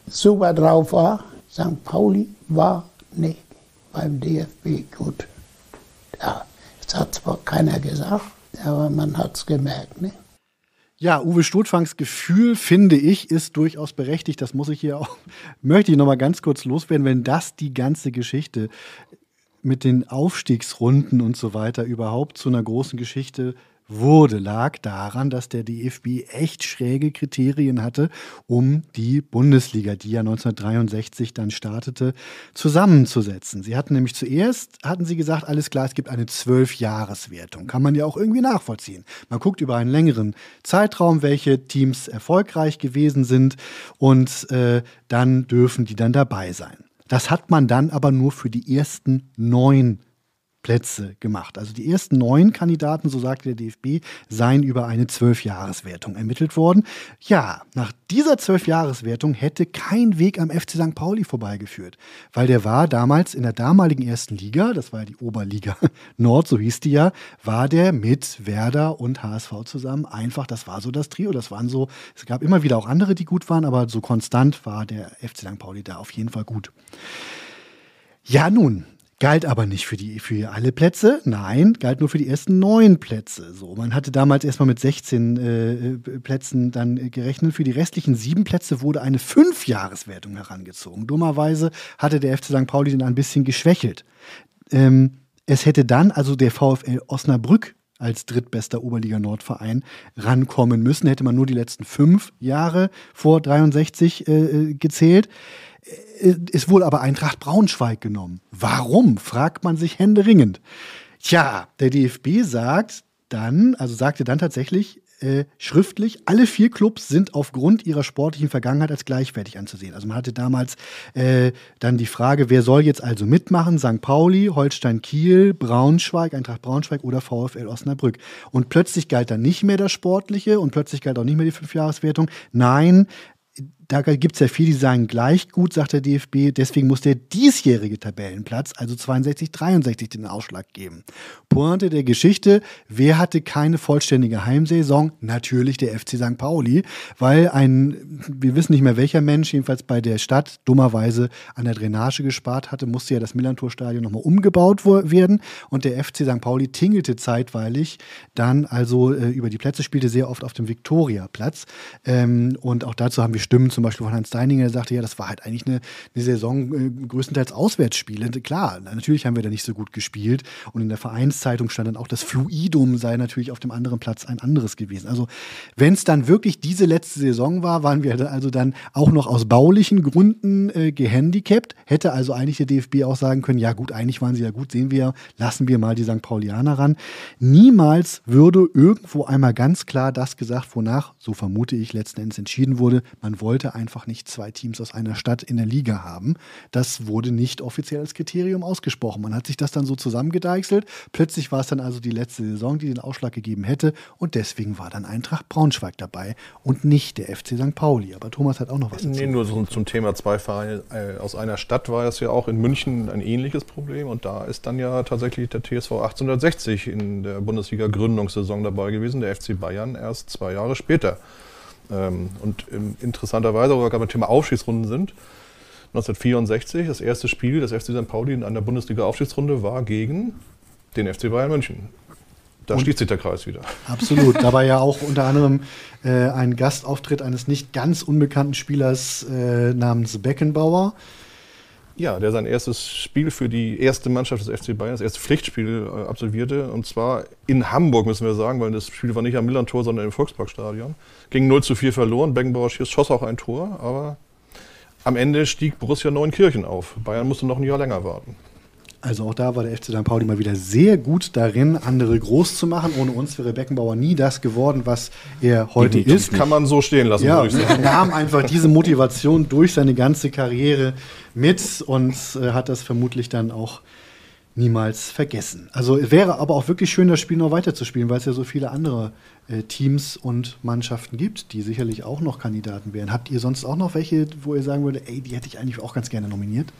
super drauf war. St. Pauli war nicht beim DFB gut. Ja, das hat zwar keiner gesagt, aber man hat es gemerkt. Ne? Ja, Uwe Stotfangs Gefühl, finde ich, ist durchaus berechtigt. Das möchte ich noch mal ganz kurz loswerden, wenn das die ganze Geschichte mit den Aufstiegsrunden und so weiter überhaupt zu einer großen Geschichte lag daran, dass der DFB echt schräge Kriterien hatte, um die Bundesliga, die ja 1963 dann startete, zusammenzusetzen. Sie hatten nämlich zuerst, gesagt, alles klar, es gibt eine 12-Jahres-Wertung. Kann man ja auch irgendwie nachvollziehen. Man guckt über einen längeren Zeitraum, welche Teams erfolgreich gewesen sind und dann dürfen die dann dabei sein. Das hat man dann aber nur für die ersten 9 Plätze gemacht. Also die ersten 9 Kandidaten, so sagte der DFB, seien über eine 12-Jahres-Wertung ermittelt worden. Ja, nach dieser 12-Jahres-Wertung hätte kein Weg am FC St. Pauli vorbeigeführt, weil der war damals in der damaligen ersten Liga, das war ja die Oberliga Nord, so hieß die ja, war der mit Werder und HSV zusammen einfach, das war so das Trio, das waren so, es gab immer wieder auch andere, die gut waren, aber so konstant war der FC St. Pauli da auf jeden Fall gut. Ja, nun, galt aber nicht für alle Plätze, nein, galt nur für die ersten 9 Plätze. So, man hatte damals erstmal mit 16 Plätzen dann gerechnet. Für die restlichen 7 Plätze wurde eine 5-Jahres-Wertung herangezogen. Dummerweise hatte der FC St. Pauli den ein bisschen geschwächelt. Es hätte dann also der VfL Osnabrück als drittbester Oberliga-Nord-Verein rankommen müssen. Hätte man nur die letzten 5 Jahre vor 63 gezählt. Ist wohl aber Eintracht Braunschweig genommen. Warum, fragt man sich händeringend. Tja, der DFB sagte dann tatsächlich schriftlich, alle 4 Clubs sind aufgrund ihrer sportlichen Vergangenheit als gleichwertig anzusehen. Also man hatte damals dann die Frage, wer soll jetzt also mitmachen? St. Pauli, Holstein Kiel, Braunschweig, Eintracht Braunschweig oder VfL Osnabrück. Und plötzlich galt dann nicht mehr das Sportliche und plötzlich galt auch nicht mehr die 5-Jahres-Wertung. Nein, da gibt es ja viele, die sagen gleich gut, sagt der DFB. Deswegen muss der diesjährige Tabellenplatz, also 62, 63, den Ausschlag geben. Pointe der Geschichte, wer hatte keine vollständige Heimsaison? Natürlich der FC St. Pauli, weil wir wissen nicht mehr welcher Mensch, jedenfalls bei der Stadt, dummerweise an der Drainage gespart hatte, musste ja das Millantor-Stadion nochmal umgebaut werden. Und der FC St. Pauli tingelte zeitweilig dann also über die Plätze, spielte sehr oft auf dem Viktoriaplatz. Und auch dazu haben wir Stimmen zum Beispiel von Hans Deininger, der sagte, ja, das war halt eigentlich eine Saison größtenteils Auswärtsspiele. Klar, natürlich haben wir da nicht so gut gespielt und in der Vereinszeitung stand dann auch, das Fluidum sei natürlich auf dem anderen Platz ein anderes gewesen. Also wenn es dann wirklich diese letzte Saison war, waren wir also dann auch noch aus baulichen Gründen gehandicapt. Hätte also eigentlich der DFB auch sagen können, ja gut, eigentlich waren sie ja gut, sehen wir, lassen wir mal die St. Paulianer ran. Niemals würde irgendwo einmal ganz klar das gesagt, wonach, so vermute ich, letzten Endes entschieden wurde, man wollte einfach nicht 2 Teams aus einer Stadt in der Liga haben. Das wurde nicht offiziell als Kriterium ausgesprochen. Man hat sich das dann so zusammengedeichselt. Plötzlich war es dann also die letzte Saison, die den Ausschlag gegeben hätte und deswegen war dann Eintracht Braunschweig dabei und nicht der FC St. Pauli. Aber Thomas hat auch noch was dazu. Nee, nur so zum Thema 2 Vereine aus einer Stadt war es ja auch in München ein ähnliches Problem und da ist dann ja tatsächlich der TSV 1860 in der Bundesliga-Gründungssaison dabei gewesen, der FC Bayern erst 2 Jahre später. Und interessanterweise, wo wir gerade beim Thema Aufstiegsrunden sind, 1964, das erste Spiel des FC St. Pauli in einer Bundesliga-Aufstiegsrunde war gegen den FC Bayern München. Da schließt sich der Kreis wieder. Absolut. Da war ja auch unter anderem ein Gastauftritt eines nicht ganz unbekannten Spielers namens Beckenbauer. Ja, der sein erstes Spiel für die erste Mannschaft des FC Bayern, das erste Pflichtspiel absolvierte. Und zwar in Hamburg, müssen wir sagen, weil das Spiel war nicht am Millantor, sondern im Volksparkstadion. Ging 0:4 verloren, Beckenbauer schoss auch ein Tor, aber am Ende stieg Borussia Neunkirchen auf. Bayern musste noch ein Jahr länger warten. Also auch da war der FC St. Pauli mal wieder sehr gut darin, andere groß zu machen. Ohne uns wäre Beckenbauer nie das geworden, was er heute ist. Kann man so stehen lassen, ja, würde ich sagen. Er nahm einfach diese Motivation durch seine ganze Karriere mit und hat das vermutlich dann auch niemals vergessen. Also es wäre aber auch wirklich schön, das Spiel noch weiterzuspielen, weil es ja so viele andere Teams und Mannschaften gibt, die sicherlich auch noch Kandidaten wären. Habt ihr sonst auch noch welche, wo ihr sagen würdet, ey, die hätte ich eigentlich auch ganz gerne nominiert?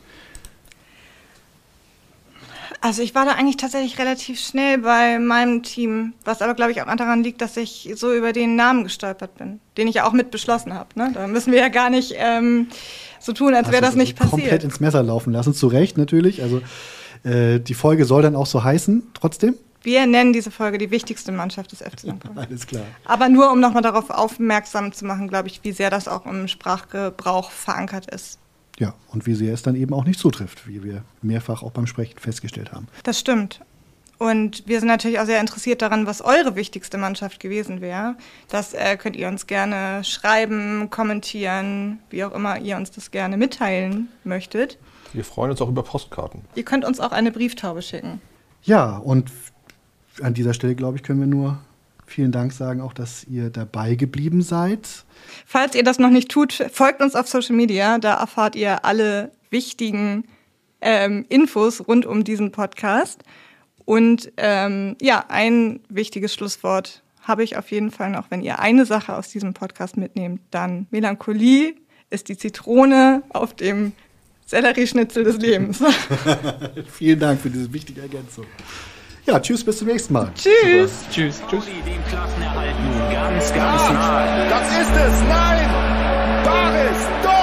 Also ich war da eigentlich tatsächlich relativ schnell bei meinem Team, was aber, glaube ich, auch daran liegt, dass ich so über den Namen gestolpert bin, den ich ja auch mit beschlossen habe. Ne? Da müssen wir ja gar nicht so tun, als wäre das nicht passiert. Komplett ins Messer laufen lassen, zu Recht natürlich. Also die Folge soll dann auch so heißen, trotzdem. Wir nennen diese Folge die wichtigste Mannschaft des FC St. Pauli. Alles klar. Aber nur, um nochmal darauf aufmerksam zu machen, glaube ich, wie sehr das auch im Sprachgebrauch verankert ist. Ja, und wie sehr es dann eben auch nicht zutrifft, wie wir mehrfach auch beim Sprechen festgestellt haben. Das stimmt. Und wir sind natürlich auch sehr interessiert daran, was eure wichtigste Mannschaft gewesen wäre. Das könnt ihr uns gerne schreiben, kommentieren, wie auch immer ihr uns das gerne mitteilen möchtet. Wir freuen uns auch über Postkarten. Ihr könnt uns auch eine Brieftaube schicken. Ja, und an dieser Stelle, glaube ich, können wir nur vielen Dank sagen, auch dass ihr dabei geblieben seid. Falls ihr das noch nicht tut, folgt uns auf Social Media. Da erfahrt ihr alle wichtigen Infos rund um diesen Podcast. Und ein wichtiges Schlusswort habe ich auf jeden Fall noch. Wenn ihr eine Sache aus diesem Podcast mitnehmt, dann Melancholie ist die Zitrone auf dem Sellerieschnitzel des Lebens. Vielen Dank für diese wichtige Ergänzung. Ja, tschüss, bis zum nächsten Mal. Tschüss. Tschüss. Tschüss. Den Klassenerhalt nun ganz nah. Das ist es. Nein. Baris. Doch.